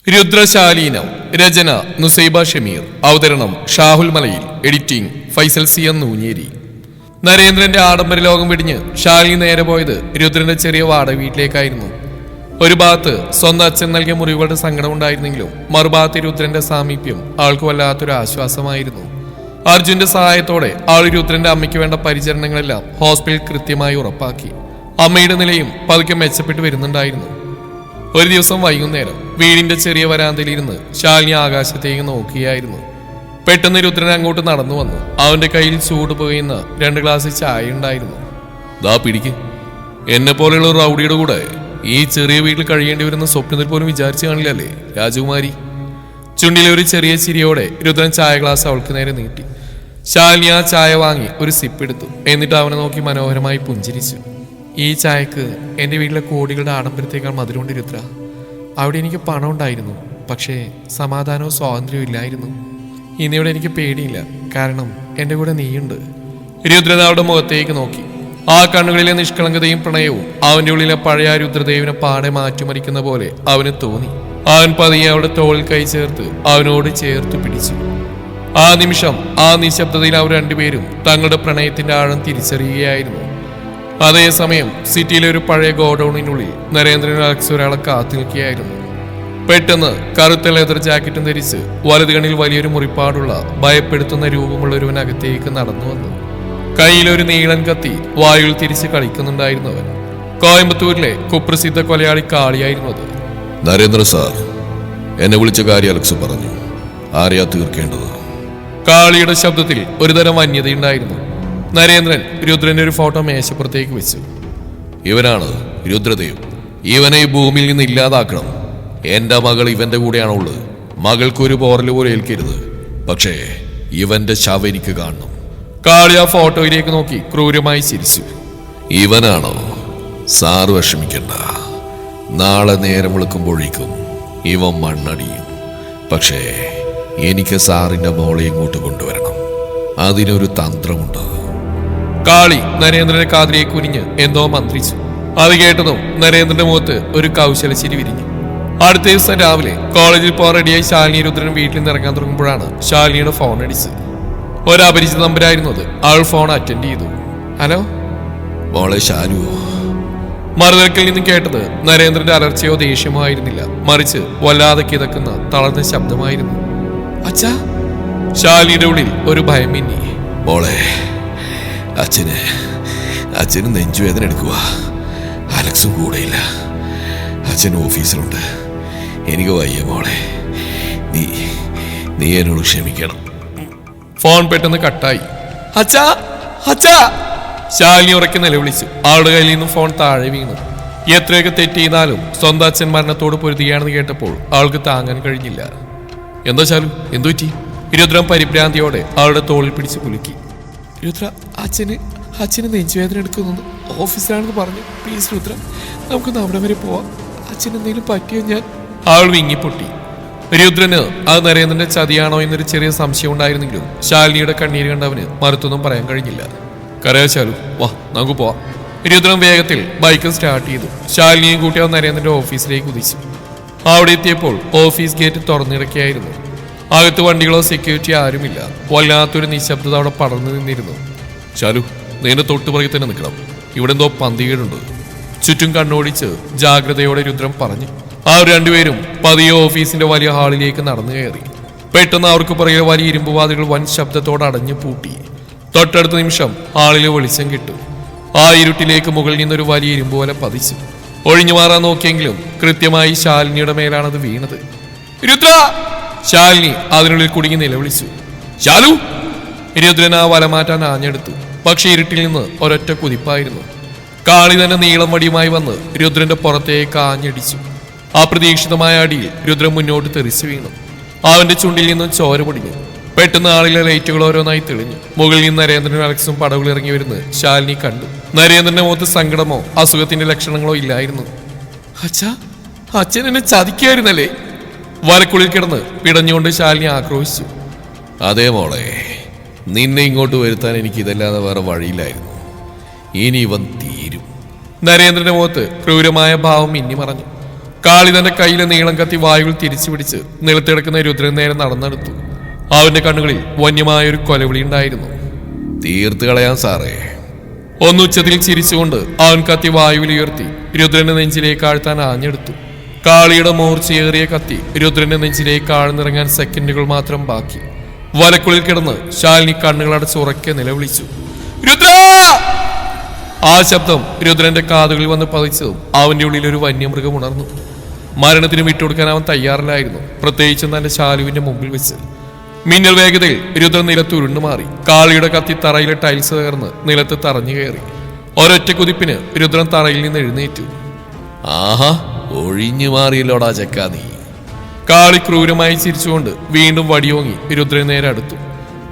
രുദ്രശാലീനം. രചന നുസൈബ ഷമീർ. അവതരണം Shahul Malayil. Editing Faisal C N Noonjeri. നരേന്ദ്രന്റെ ആഡംബര ലോകം വെടിഞ്ഞ് ശാലിനി നേരെ പോയത് രുദ്രന്റെ ചെറിയ വാടക വീട്ടിലേക്കായിരുന്നു. ഒരു ഭാഗത്ത് സ്വന്തം അച്ഛൻ നൽകിയ മുറിവുകളുടെ സങ്കടമുണ്ടായിരുന്നെങ്കിലും മറുഭാഗത്ത് രുദ്രന്റെ സാമീപ്യം ആൾക്ക് വല്ലാത്തൊരു ആശ്വാസമായിരുന്നു. അർജുന്റെ സഹായത്തോടെ ആൾ രുദ്രന്റെ അമ്മയ്ക്ക് വേണ്ട പരിചരണങ്ങളെല്ലാം ഹോസ്പിറ്റൽ കൃത്യമായി ഉറപ്പാക്കി. അമ്മയുടെ നിലയും പതുക്കെ മെച്ചപ്പെട്ടു വരുന്നുണ്ടായിരുന്നു. ഒരു ദിവസം വൈകുന്നേരം വീടിന്റെ ചെറിയ വരാന്തയിലിരുന്ന് ശാലിനി ആകാശത്തേക്ക് നോക്കിയായിരുന്നു. പെട്ടെന്ന് രുദ്രൻ അങ്ങോട്ട് നടന്നു വന്നു. അവന്റെ കയ്യിൽ ചൂട് പുകയുന്ന 2 ഗ്ലാസ് ചായ ഉണ്ടായിരുന്നു. ദാ പിടിക്ക്. എന്നെ പോലെയുള്ള റൗഡിയുടെ കൂടെ ഈ ചെറിയ വീട്ടിൽ കഴിയേണ്ടി വരുന്ന സ്വപ്നത്തിൽ പോലും വിചാരിച്ചു കാണില്ലല്ലേ രാജകുമാരി. ചുണ്ടിലെ ഒരു ചെറിയ ചിരിയോടെ രുദ്രൻ ചായ ഗ്ലാസ് അവൾക്ക് നേരെ നീട്ടി. ശാലിനി ആ ചായ വാങ്ങി ഒരു സിപ്പ് എടുത്തു. എന്നിട്ട് അവനെ നോക്കി മനോഹരമായി പുഞ്ചിരിച്ചു. ഈ ചായക്ക് എൻ്റെ വീട്ടിലെ കോടികളുടെ ആഡംബരത്തേക്കാൾ മധുരമുണ്ട് രുദ്ര. അവിടെ എനിക്ക് പണം ഉണ്ടായിരുന്നു, പക്ഷേ സമാധാനവും സ്വാതന്ത്ര്യവും ഇല്ലായിരുന്നു. ഇന്നിവിടെ എനിക്ക് പേടിയില്ല, കാരണം എൻ്റെ കൂടെ നീയുണ്ട്. രുദ്രൻ അവളുടെ മുഖത്തേക്ക് നോക്കി. ആ കണ്ണുകളിലെ നിഷ്കളങ്കതയും പ്രണയവും അവൻ്റെ ഉള്ളിലെ പഴയ രുദ്രദേവിനെ പാടെ മാറ്റിമറിക്കുന്ന പോലെ അവന് തോന്നി. അവൻ പതിയെ അവളുടെ തോളിൽ കൈ ചേർത്ത് അവനോട് ചേർത്ത് പിടിച്ചു. ആ നിമിഷം ആ നിശബ്ദതയിൽ അവർ രണ്ടുപേരും തങ്ങളുടെ പ്രണയത്തിന്റെ ആഴം തിരിച്ചറിയുകയായിരുന്നു. അതേസമയം സിറ്റിയിലെ ഒരു പഴയ ഗോഡൌണിനുള്ളിൽ നരേന്ദ്രൻ അലക്സ് ഒരാളെ കാത്തു നിൽക്കുകയായിരുന്നു. പെട്ടെന്ന് കറുത്ത ലെതർ ജാക്കറ്റും ധരിച്ച് വലതു കണ്ണിൽ വലിയൊരു മുറിപ്പാടുള്ള ഭയപ്പെടുത്തുന്ന രൂപമുള്ള ഒരുവനകത്തേക്ക് നടന്നു വന്നു. കയ്യിലൊരു നീളൻ കത്തി വായുവിൽ തിരിച്ച് കളിക്കുന്നുണ്ടായിരുന്നവൻ കോയമ്പത്തൂരിലെ കുപ്രസിദ്ധ കൊലയാളി കാളിയായിരുന്നു അത്. നരേന്ദ്ര സാർ, എന്നെ വിളിച്ച കാര്യം അലക്സ് പറഞ്ഞു. ആരെയാ തീർക്കേണ്ടത്? കാളിയുടെ ശബ്ദത്തിൽ ഒരുതരം വന്യതയുണ്ടായിരുന്നു. നരേന്ദ്രൻ രുദ്രന്റെ ഒരു ഫോട്ടോ മേശപ്പുറത്തേക്ക് വെച്ചു. ഇവനാണ് രുദ്രദേവ്. ഇവനെ ഈ ഭൂമിയിൽ നിന്ന് ഇല്ലാതാക്കണം. എന്റെ മകൾ ഇവന്റെ കൂടെയാണുള്ളത്. മകൾക്കൊരു പോറല് പോലും ഏൽക്കരുത്. പക്ഷേ ഇവന്റെ ശവം എനിക്ക് കാണണം. കാളി ആ ഫോട്ടോയിലേക്ക് നോക്കി ക്രൂരമായി ചിരിച്ചു. ഇവനാണോ? സാറ് വിഷമിക്കണ്ട. നാളെ നേരം വിളിക്കുമ്പോഴേക്കും ഇവൻ മണ്ണടിയും. പക്ഷേ എനിക്ക് സാറിന്റെ മോളെ ഇങ്ങോട്ട് കൊണ്ടുവരണം. അതിനൊരു തന്ത്രമുണ്ട്. കാളി നരേന്ദ്രന്റെ കാതിലേക്ക് കുനിഞ്ഞ് എന്തോ മന്ത്രിച്ചു. അത് കേട്ടതും നരേന്ദ്രന്റെ മുഖത്ത് ഒരു കൗശലച്ചിരി വിരിഞ്ഞു. അടുത്ത ദിവസം രാവിലെ കോളേജിൽ പോകാൻ റെഡിയായി ശാലിനി രുദ്രൻ വീട്ടിൽ നിന്ന് ഇറങ്ങാൻ തുടങ്ങുമ്പോഴാണ് ശാലിനിയുടെ ഫോൺ അടിച്ചത്. ഒരപരിചിത നമ്പരായിരുന്നു അത്. അവൾ ഫോൺ അറ്റൻഡ് ചെയ്തു. ഹലോ മോളെ ശാലു. മറുതലക്കിൽ നിന്നും കേട്ടത് നരേന്ദ്രന്റെ അലർച്ചയോ ദേഷ്യമോ ആയിരുന്നില്ല, മറിച്ച് വല്ലാതെ കിതക്കുന്ന തളർന്ന ശബ്ദമായിരുന്നു. അച്ഛാ. ശാലിനിയുടെ ഉള്ളിൽ ഒരു ഭയം മിന്നി. മോളെ, അച്ഛന് നെഞ്ചുവേദന എടുക്കുക. അലക്സും കൂടെയില്ല. അച്ഛൻ ഓഫീസിലുണ്ട്. എനിക്ക് വയ്യ മോളെ. നീ എന്നോട് ക്ഷമിക്കണം. ഫോൺ പെട്ടെന്ന് കട്ടായി. അച്ഛാ, അച്ഛാ. ശാലിനി ഉറക്കെ നിലവിളിച്ചു. ആളുടെ കയ്യിൽ നിന്നും ഫോൺ താഴെ വീണു. എത്രയൊക്കെ തെറ്റ് ചെയ്താലും സ്വന്തം അച്ഛൻ മരണത്തോട് പൊരുതുകയാണെന്ന് കേട്ടപ്പോൾ ആൾക്ക് താങ്ങാൻ കഴിഞ്ഞില്ല. എന്താ ശാലു, എന്തു പറ്റി? രുദ്രൻ പരിഭ്രാന്തിയോടെ ആളുടെ തോളിൽ പിടിച്ച് കുലുക്കി. രുദ്ര, അച്ഛന് നെഞ്ചുവേദന എടുക്കുന്നു. ഓഫീസിലാണെന്ന് പറഞ്ഞു. പ്ലീസ് രുദ്ര, നമുക്കൊന്ന് അവിടെ വരെ പോവാം. അച്ഛന് എന്തെങ്കിലും പറ്റിയോ? ഞാൻ ആൾ വിങ്ങിപ്പൊട്ടി. രുദ്രന് അത് നരേന്ദ്രന്റെ ചതിയാണോ എന്നൊരു ചെറിയ സംശയം ഉണ്ടായിരുന്നെങ്കിലും ശാലിനിയുടെ കണ്ണീര് കണ്ടവന് മറുത്തൊന്നും പറയാൻ കഴിഞ്ഞില്ല. കരയാ ശാലു, വാ നമുക്ക് പോവാം. രുദ്രൻ വേഗത്തിൽ ബൈക്ക് സ്റ്റാർട്ട് ചെയ്തു. ശാലിനിയും കൂട്ടി അവൻ നരേന്ദ്രന്റെ ഓഫീസിലേക്ക് കുതിച്ചു. അവിടെ എത്തിയപ്പോൾ ഓഫീസ് ഗേറ്റ് തുറന്നിടക്കുകയായിരുന്നു. അകത്ത് വണ്ടികളോ സെക്യൂരിറ്റി ആരുമില്ല. വല്ലാത്തൊരു നിശബ്ദത അവിടെ പടർന്നു നിന്നിരുന്നു. ശാലു, നേരെ തൊട്ടുപുറകിൽ തന്നെ നിൽക്കണം. ഇവിടെ എന്തോ പന്തികേടുണ്ട്. ചുറ്റും കണ്ണോടിച്ച് ജാഗ്രതയോടെ രുദ്രൻ പറഞ്ഞു. ആ രണ്ടുപേരും പതിയെ ഓഫീസിന്റെ വലിയ ഹാളിലേക്ക് നടന്നു കയറി. പെട്ടെന്ന് അവർക്ക് പുറകെ വലിയ ഇരുമ്പുവാതികൾ വൻ ശബ്ദത്തോടെ അടഞ്ഞു പൂട്ടി. തൊട്ടടുത്ത നിമിഷം ഹാളിലെ വെളിച്ചം കിട്ടും. ആ ഇരുട്ടിലേക്ക് മുകളിൽ നിന്നൊരു വലിയ ഇരുമ്പ് വല പതിച്ചു. ഒഴിഞ്ഞു മാറാൻ നോക്കിയെങ്കിലും കൃത്യമായി ശാലിനിയുടെ മേലാണത് വീണത്. രുദ്ര! ശാലിനി അതിനുള്ളിൽ കുടുങ്ങി നിലവിളിച്ചു. ശാലു! രുദ്രൻ ആ വല മാറ്റാൻ ആഞ്ഞെടുത്തു. പക്ഷെ ഇരുട്ടിൽ നിന്ന് ഒരൊറ്റ കുതിപ്പായിരുന്നു. കാളി തന്നെ നീളം വടിയുമായി വന്ന് രുദ്രന്റെ പുറത്തേക്ക് ആഞ്ഞടിച്ചു. അപ്രതീക്ഷിതമായ അടിയിൽ രുദ്രൻ മുന്നോട്ട് തെറിച്ചു വീണു. അവന്റെ ചുണ്ടിൽ നിന്നും ചോര പൊടിഞ്ഞു. പെട്ടെന്ന് ആളിലെ ലൈറ്റുകൾ ഓരോന്നായി തെളിഞ്ഞു. മുകളിൽ നിന്ന് നരേന്ദ്രനും അലക്സും പടവുകൾ ഇറങ്ങി വരുന്നത് ശാലിനി കണ്ടു. നരേന്ദ്രന്റെ മുഖത്ത് സങ്കടമോ അസുഖത്തിന്റെ ലക്ഷണങ്ങളോ ഇല്ലായിരുന്നു. അച്ഛൻ എന്നെ ചതിക്കായിരുന്നല്ലേ? വലക്കുള്ളിൽ കിടന്ന് പിടഞ്ഞുകൊണ്ട് ശാലിനി ആക്രോശിച്ചു. അതേ മോളെ, നിന്നെ ഇങ്ങോട്ട് വരുത്താൻ എനിക്ക് ഇതല്ലാതെ വേറെ വഴിയില്ലായിരുന്നു. ഇനി ഇവൻ തീരും. നരേന്ദ്രന്റെ മുഖത്ത് ക്രൂരമായ ഭാവം മിന്നി മറഞ്ഞു. കാളി തന്റെ കയ്യിലെ നീളം കത്തി വായുവിൽ തിരിച്ചു പിടിച്ച് നിലത്തിടക്കുന്ന രുദ്രൻ നേരെ നടന്നെടുത്തു. അവന്റെ കണ്ണുകളിൽ വന്യമായൊരു കൊലവിളി ഉണ്ടായിരുന്നു. തീർത്ത് കളയാൻ സാറേ. ഒന്നുച്ചത്തിൽ ചിരിച്ചുകൊണ്ട് അവൻ കത്തി വായുവിൽ ഉയർത്തി രുദ്രന്റെ നെഞ്ചിലേക്ക് ആഴ്ത്താൻ ആഞ്ഞെടുത്തു. കാളിയുടെ മൂർച്ചയേറിയ കത്തി രുദ്രന്റെ നെഞ്ചിലേക്ക് ആഴ്ന്നിറങ്ങാൻ സെക്കൻഡുകൾ മാത്രം ബാക്കി. വലക്കുള്ളിൽ കിടന്ന് ശാലിനി കണ്ണുകളടച്ച് ഉറക്കെ നിലവിളിച്ചു, രുദ്ര! ആ ശബ്ദം രുദ്രന്റെ കാതുകളിൽ വന്ന് പതിച്ചതും അവന്റെ ഉള്ളിൽ ഒരു വന്യമൃഗം ഉണർന്നു. മരണത്തിന് വിട്ടുകൊടുക്കാൻ അവൻ തയ്യാറില്ലായിരുന്നു, പ്രത്യേകിച്ചും തന്റെ ശാലുവിന്റെ മുമ്പിൽ വെച്ച്. മിന്നൽ വേഗതയിൽ രുദ്രൻ നിലത്ത് ഉരുണ്ടുമാറി. കാളിയുടെ കത്തി തറയിലെ ടൈൽസ് തകർന്ന് നിലത്ത് തറഞ്ഞു കയറി. ഒരൊറ്റ കുതിപ്പിന് രുദ്രൻ തറയിൽ നിന്ന് എഴുന്നേറ്റു. ആഹാ, ഒഴിഞ്ഞു മാറിയല്ലോടാ ചെക്കാ നീ. കാളി ക്രൂരമായി ചിരിച്ചുകൊണ്ട് വീണ്ടും വടിയോങ്ങി രുദ്രൻ നേരെ അടുത്തു.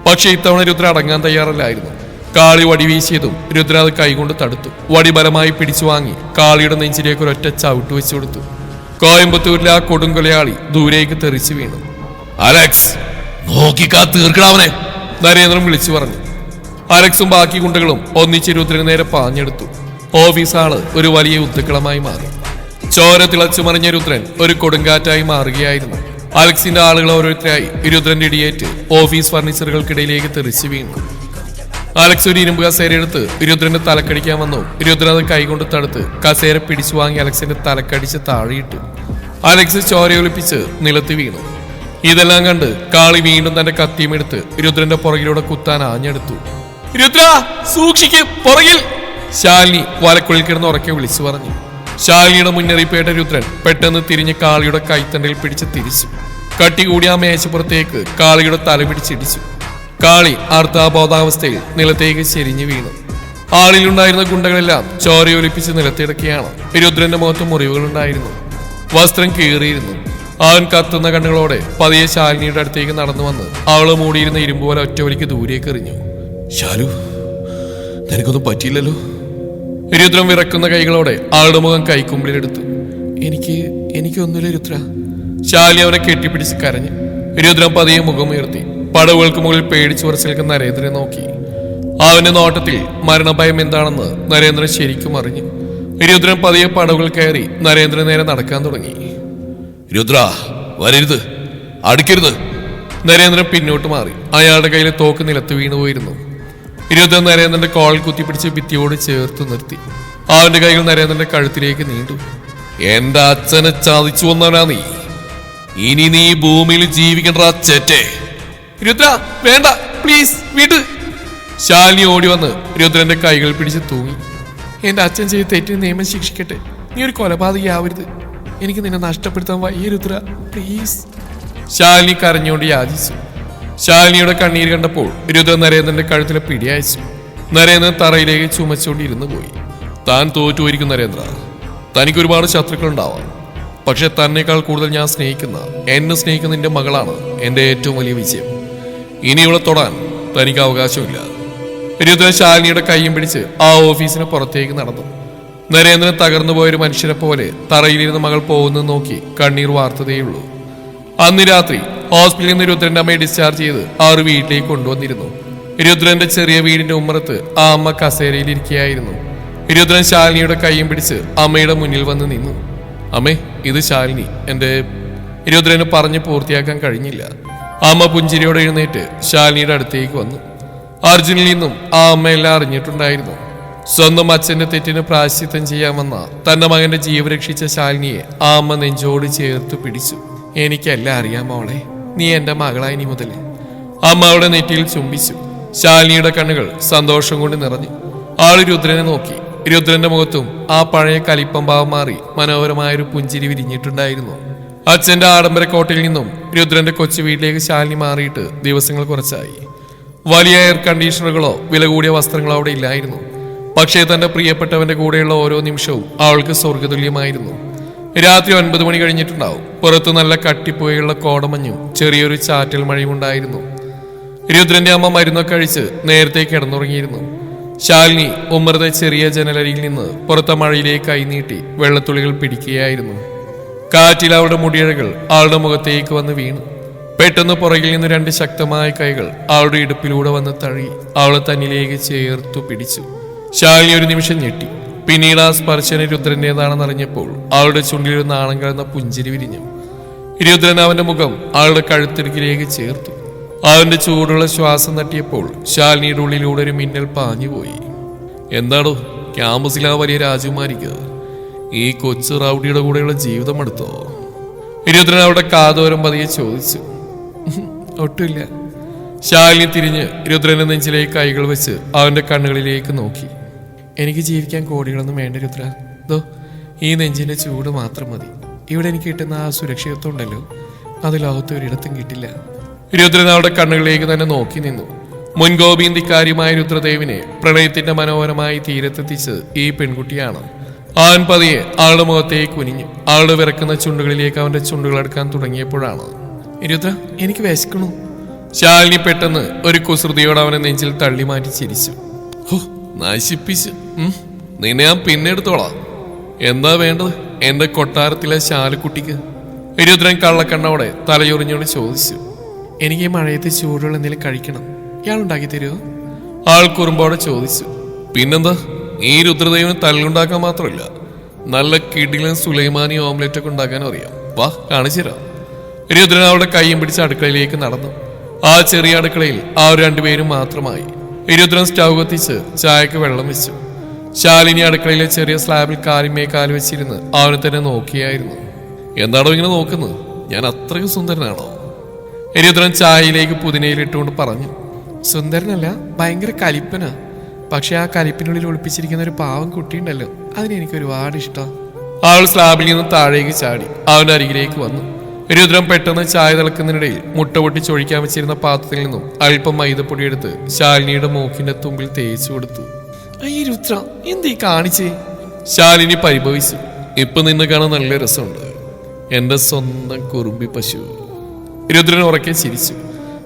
പക്ഷെ ഇത്തവണ രുദ്ര അടങ്ങാൻ തയ്യാറല്ലായിരുന്നു. കാളി വടി വീശിയതും രുദ്ര അത് കൈകൊണ്ട് തടുത്തു. വടി ബലമായി പിടിച്ചു വാങ്ങി കാളിയുടെ നെഞ്ചിലേക്ക് ഒരൊറ്റ ചവിട്ട് വെച്ചു കൊടുത്തു. കോയമ്പത്തൂരിലെ ആ കൊടുങ്കൊലയാളി ദൂരേക്ക് തെറിച്ചു വീണു. അലക്സ്, നോക്കിക്കാ തീർക്കണവനെ, നരേന്ദ്രൻ വിളിച്ചു പറഞ്ഞു. അലക്സും ബാക്കി ഗുണ്ടകളും ഒന്നിച്ച് രുദ്രന് നേരെ പാഞ്ഞെടുത്തു. ഓഫീസാള് ഒരു വലിയ യുദ്ധക്കളമായി മാറി. ചോര തിളച്ചു മറിഞ്ഞ രുദ്രൻ ഒരു കൊടുങ്കാറ്റായി മാറുകയായിരുന്നു. അലക്സിന്റെ ആളുകൾ ഓരോരുത്തരായി രുദ്രന്റെ ഇടിയേറ്റ് ഓഫീസ് ഫർണിച്ചറുകൾക്കിടയിലേക്ക് തെറിച്ചു വീണു. അലക്സ് ഒരു ഇരുമ്പ് കസേര എടുത്ത് രുദ്രന്റെ തലക്കടിക്കാൻ വന്നു. രുദ്രൻ അത് കൈകൊണ്ട് തടുത്ത് കസേര പിടിച്ചു വാങ്ങി അലക്സിന്റെ തലക്കടിച്ച് താഴെയിട്ടു. അലക്സ് ചോരയൊലിപ്പിച്ച് നിലത്ത് വീണു. ഇതെല്ലാം കണ്ട് കാളി വീണ്ടും തന്റെ കത്തിയുമെടുത്ത് രുദ്രന്റെ പുറകിലൂടെ കുത്താൻ ആഞ്ഞെടുത്തു. രുദ്ര, സൂക്ഷിക്ക്, പുറകിൽ! ശാലിനി വലക്കുള്ളിൽ കിടന്ന് ഉറക്കെ വിളിച്ചു പറഞ്ഞു. ശാലിനിയുടെ മുന്നറിയിപ്പേട്ട രുദ്രൻ പെട്ടെന്ന് തിരിഞ്ഞ് കാളിയുടെ കൈത്തണ്ടയിൽ പിടിച്ച് തിരിച്ചു. കട്ടി കൂടിയ ആ മേശപ്പുറത്തേക്ക് കാളിയുടെ തല പിടിച്ചിടിച്ചു. കാളി അർത്ഥാബോധാവസ്ഥയിൽ നിലത്തേക്ക് ചെരിഞ്ഞു വീണു. ആളിലുണ്ടായിരുന്ന ഗുണ്ടകളെല്ലാം ചോരയൊലിപ്പിച്ച് നിലത്തിടക്കുകയാണ്. രുദ്രന്റെ മുഖത്ത് മുറിവുകളുണ്ടായിരുന്നു. വസ്ത്രം കീറിയിരുന്നു. അവൻ കത്തുന്ന കണ്ണുകളോടെ പതിയെ ശാലിനിയുടെ അടുത്തേക്ക് നടന്നു വന്ന് അവള് മൂടിയിരുന്ന ഇരുമ്പ് പോലെ ഒറ്റവലിക്ക് ദൂരേക്ക് എറിഞ്ഞു. ശാലു, നിനക്കൊന്നും പറ്റിയില്ലല്ലോ? രുദ്രൻ വിറക്കുന്ന കൈകളോടെ ആളുടെ മുഖം കൈക്കുമ്പിളിലെടുത്തു. എനിക്കൊന്നുമില്ല രുദ്ര. ശാലി അവനെ കെട്ടിപ്പിടിച്ച് കരഞ്ഞു. രുദ്രൻ പതിയെ മുഖമുയർത്തി പടവുകൾക്ക് മുകളിൽ പേടിച്ചു ഉറച്ചു നിൽക്കുന്ന നരേന്ദ്രനെ നോക്കി. അവന്റെ നോട്ടത്തിൽ മരണഭയം എന്താണെന്ന് നരേന്ദ്രൻ ശരിക്കും അറിഞ്ഞു. രുദ്രൻ പതിയെ പടവുകൾ കയറി നരേന്ദ്രൻ നേരെ നടക്കാൻ തുടങ്ങി. രുദ്ര, വരരുത്, അടുക്കരുത്. നരേന്ദ്രൻ പിന്നോട്ട് മാറി. അയാളുടെ കയ്യിലെ തോക്ക് നിലത്ത് വീണുപോയിരുന്നു. രുദ്രൻ നരേന്ദ്രന്റെ കോൾ കുത്തിപ്പിടിച്ച് ഭിത്തിയോട് ചേർത്ത് നിർത്തി. അവന്റെ കൈകൾ നരേന്ദ്രന്റെ കഴുത്തിലേക്ക് നീണ്ടു. എന്റെ അച്ഛനെ ചതിച്ചു വന്നവനാ നീ. ഇനി നീ ഭൂമിയിൽ ജീവിക്കണ്ട ചേറ്റേ. രുദ്ര, വേണ്ട, പ്ലീസ് വിട്. ശാലിനി ഓടി വന്ന് രുദ്രന്റെ കൈകൾ പിടിച്ച് തൂങ്ങി. എന്റെ അച്ഛൻ ചെയ്ത് തെറ്റിന് നിയമം ശിക്ഷിക്കട്ടെ. നീ ഒരു കൊലപാതകയാവരുത്. എനിക്ക് നിന്നെ നഷ്ടപ്പെടുത്താൻ വയ്യ രുദ്ര, പ്ലീസ്. ശാലിനി കരഞ്ഞുകൊണ്ട് യാചിച്ചു. ശാലിനിയുടെ കണ്ണീര് കണ്ടപ്പോൾ രുദ്രൻ നരേന്ദ്രന്റെ കഴുത്തിലെ പിടിയയച്ചു. നരേന്ദ്രൻ തറയിലേക്ക് ചുമച്ചുകൊണ്ടിരുന്നു പോയി. താൻ തോറ്റുപോയിരിക്കും നരേന്ദ്ര. തനിക്ക് ഒരുപാട് ശത്രുക്കളുണ്ടാവാം. പക്ഷെ തന്നേക്കാൾ കൂടുതൽ ഞാൻ എന്നെ സ്നേഹിക്കുന്ന നിന്റെ മകളാണ് എന്റെ ഏറ്റവും വലിയ വിജയം. ഇനി ഇവളെ തൊടാൻ തനിക്ക് അവകാശമില്ല. രുദ്രൻ ശാലിനിയുടെ കൈയും പിടിച്ച് ആ ഓഫീസിന് പുറത്തേക്ക് നടന്നു. നരേന്ദ്രൻ തകർന്നു പോയൊരു മനുഷ്യനെ പോലെ തറയിലിരുന്ന മകൾ പോകുന്നത് നോക്കി കണ്ണീർ വാർത്തതേയുള്ളൂ. അന്ന് രാത്രി ഹോസ്പിറ്റലിൽ നിന്ന് രുദ്രന്റെ അമ്മയെ ഡിസ്ചാർജ് ചെയ്ത് അവർ വീട്ടിലേക്ക് കൊണ്ടുവന്നിരുന്നു. രുദ്രന്റെ ചെറിയ വീടിന്റെ ഉമ്മറത്ത് ആ അമ്മ കസേരയിൽ ഇരിക്കുകയായിരുന്നു. രുദ്രൻ ശാലിനിയുടെ കൈയും പിടിച്ച് അമ്മയുടെ മുന്നിൽ വന്ന് നിന്നു. അമ്മേ, ഇത് ശാലിനി. രുദ്രന് പറഞ്ഞ് പൂർത്തിയാക്കാൻ കഴിഞ്ഞില്ല. അമ്മ പുഞ്ചിരിയോടെ എഴുന്നേറ്റ് ശാലിനിയുടെ അടുത്തേക്ക് വന്നു. അർജുനിൽ നിന്നും ആ അമ്മ എല്ലാം അറിഞ്ഞിട്ടുണ്ടായിരുന്നു. സ്വന്തം അച്ഛന്റെ തെറ്റിന് പ്രായശ്ചിത്തം ചെയ്യാൻ വന്ന തന്റെ മകന്റെ ജീവൻ രക്ഷിച്ച ശാലിനിയെ ആ അമ്മ നെഞ്ചോട് ചേർത്ത് പിടിച്ചു. എനിക്കെല്ലാം അറിയാം മോളെ, നീ എന്റെ മകളായി നീ മുതൽ. അമ്മ അവളുടെ നെറ്റിയിൽ ചുംബിച്ചു. ശാലിനിയുടെ കണ്ണുകൾ സന്തോഷം കൊണ്ട് നിറഞ്ഞു. ആള് രുദ്രനെ നോക്കി. രുദ്രന്റെ മുഖത്തും ആ പഴയ കലിപ്പംഭാവം മാറി മനോഹരമായൊരു പുഞ്ചിരി വിരിഞ്ഞിട്ടുണ്ടായിരുന്നു. അച്ഛന്റെ ആഡംബര കോട്ടയിൽ നിന്നും രുദ്രന്റെ കൊച്ചു വീട്ടിലേക്ക് ശാലിനി മാറിയിട്ട് ദിവസങ്ങൾ കുറച്ചായി. വലിയ എയർ കണ്ടീഷണറുകളോ വില കൂടിയ വസ്ത്രങ്ങളോ അവിടെ ഇല്ലായിരുന്നു. പക്ഷേ തന്റെ പ്രിയപ്പെട്ടവന്റെ കൂടെയുള്ള ഓരോ നിമിഷവും അവൾക്ക് സ്വർഗതുല്യമായിരുന്നു. രാത്രി 9 മണി കഴിഞ്ഞിട്ടുണ്ടാവും. പുറത്ത് നല്ല കട്ടിപ്പുകയുള്ള കോടമഞ്ഞും ചെറിയൊരു ചാറ്റൽ മഴയും ഉണ്ടായിരുന്നു. രുദ്രന്റെ അമ്മ മരുന്നൊക്കെ കഴിച്ച് നേരത്തെ കിടന്നുറങ്ങിയിരുന്നു. ശാലിനി ഉമ്മറത്തെ ചെറിയ ജനലരിയിൽ നിന്ന് പുറത്തെ മഴയിലേക്ക് കൈനീട്ടി വെള്ളത്തുള്ളികൾ പിടിക്കുകയായിരുന്നു. കാറ്റിൽ അവളുടെ മുടിയഴകൾ അവളുടെ മുഖത്തേക്ക് വന്ന് വീണു. പെട്ടെന്ന് പുറകിൽ നിന്ന് 2 ശക്തമായ കൈകൾ അവളുടെ ഇടുപ്പിലൂടെ വന്ന് തഴി അവളെ തന്നിലേക്ക് ചേർത്തു പിടിച്ചു. ശാലിനി ഒരു നിമിഷം ഞെട്ടി. പിന്നീട് ആ സ്പർശന രുദ്രന്റേതാണെന്ന് അറിഞ്ഞപ്പോൾ അവളുടെ ചുണ്ടിൽ നാണം കലർന്ന പുഞ്ചിരി വിരിഞ്ഞു. രുദ്രൻ അവന്റെ മുഖം അവളുടെ കഴുത്തിടുക്കിലേക്ക് ചേർത്തു. അവന്റെ ചൂടുള്ള ശ്വാസം തട്ടിയപ്പോൾ ശാലിനിയുടെ ഉള്ളിലൂടെ ഒരു മിന്നൽ പാഞ്ഞുപോയി. എന്താണോ ക്യാമ്പസിലെ ആ വലിയ രാജകുമാരിക്ക് ഈ കൊച്ചു റൗഡിയുടെ കൂടെയുള്ള ജീവിതം എടുത്തോ? രുദ്രൻ അവിടെ കാതോരം പതിയെ ചോദിച്ചു. ഒട്ടുമില്ല. ശാലിനി തിരിഞ്ഞ് രുദ്രന്റെ നെഞ്ചിലേക്ക് കൈകൾ വെച്ച് അവന്റെ കണ്ണുകളിലേക്ക് നോക്കി. എനിക്ക് ജീവിക്കാൻ കോടികളൊന്നും വേണ്ട രുദ്ര. ദോ ഈ നെഞ്ചിന്റെ ചൂട് മാത്രം മതി. ഇവിടെ എനിക്ക് കിട്ടുന്ന ആ സുരക്ഷിതത്വം ഉണ്ടല്ലോ, അത് ലോകത്ത് ഒരിടത്തും കിട്ടില്ല. രുദ്രൻ അവളുടെ കണ്ണുകളിലേക്ക് തന്നെ നോക്കി നിന്നു. മുൻകോപീന്തിക്കാരിയുമായ രുദ്രദേവിനെ പ്രണയത്തിന്റെ മനോഹരമായി തീരത്തെത്തിച്ച് ഈ പെൺകുട്ടിയാണ്. അവൻ പതിയെ അവളുടെ മുഖത്തേക്ക് കുനിഞ്ഞു. അവളുടെ വിറക്കുന്ന ചുണ്ടുകളിലേക്ക് അവന്റെ ചുണ്ടുകൾ എടുക്കാൻ തുടങ്ങിയപ്പോഴാണ് രുദ്ര എനിക്ക് വിശക്കണു. ശാലിനി പെട്ടെന്ന് ഒരു കുസൃതിയോടെ അവനെ നെഞ്ചിൽ തള്ളി മാറ്റി ചിരിച്ചു. ഹോ നശിപ്പിച്ച്, നിന്നെ ഞാൻ പിന്നെ എടുത്തോളാം. എന്താ വേണ്ടത് എന്റെ കൊട്ടാരത്തിലെ ശാലുക്കുട്ടിക്ക്? രുദ്രൻ കള്ളക്കണ്ണോടെ തലയൊറിഞ്ഞോട് ചോദിച്ചു. എനിക്ക് ഈ മഴയത്ത് ചൂടുള്ള എന്തെങ്കിലും കഴിക്കണം, ഇയാൾ ഉണ്ടാക്കി തരുമോ? ആൾ കുറുമ്പോടെ ചോദിച്ചു. പിന്നെന്താ, ഈ രുദ്രദേവന് തല്ലുണ്ടാക്കാൻ മാത്രമല്ല, നല്ല കിടിലൻ സുലൈമാനി ഓംലെറ്റ് ഒക്കെ ഉണ്ടാക്കാനും അറിയാം. വാ കാണിച്ചു തരാം. രുദ്രൻ അവളുടെ കൈയും പിടിച്ച് അടുക്കളയിലേക്ക് നടന്നു. ആ ചെറിയ അടുക്കളയിൽ അവർ രണ്ടുപേരും മാത്രമായി. രുദ്രൻ സ്റ്റൗ കത്തിച്ച് ചായക്ക് വെള്ളം വെച്ചു. ശാലിനി അടുക്കളയിലെ ചെറിയ സ്ലാബിൽ കാലിമേ കാല് വെച്ചിരുന്ന് അവനെ തന്നെ നോക്കിയായിരുന്നു. എന്താണോ ഇങ്ങനെ നോക്കുന്നത്? ഞാൻ അത്രയ്ക്ക് സുന്ദരനാണോ? രുദ്രൻ ചായയിലേക്ക് പുതിനയിലിട്ടുകൊണ്ട് പറഞ്ഞു. സുന്ദരനല്ല, ഭയങ്കര കലിപ്പനാ. പക്ഷെ ആ കലിപ്പിനുള്ളിൽ ഒളിപ്പിച്ചിരിക്കുന്ന ഒരു പാവം കുട്ടിയുണ്ടല്ലോ, അതിനെനിക്ക് ഒരുപാട് ഇഷ്ടം. അവൾ സ്ലാബിൽ നിന്ന് താഴേക്ക് ചാടി അവന്റെ അരികിലേക്ക് വന്നു. രുദ്രൻ പെട്ടെന്ന് ചായ തിളക്കുന്നതിനിടയിൽ മുട്ട പൊട്ടി ചൊഴിക്കാൻ വെച്ചിരുന്ന പാത്രത്തിൽ നിന്നും അല്പം മൈദപ്പൊടി എടുത്ത് ശാലിനിയുടെ മൂക്കിന്റെ തുമ്പിൽ തേച്ചു കൊടുത്തു. അയ്യ രുദ്ര, എന്തീ കാണിച്ചേ? ശാലിനി പരിഭവിച്ചു. ഇപ്പൊ നിന്നെ കാണാൻ നല്ല രസമുണ്ട്, എന്റെ സ്വന്തം കുറുമ്പി പശു. രുദ്രൻ ഉറക്കെ ചിരിച്ചു.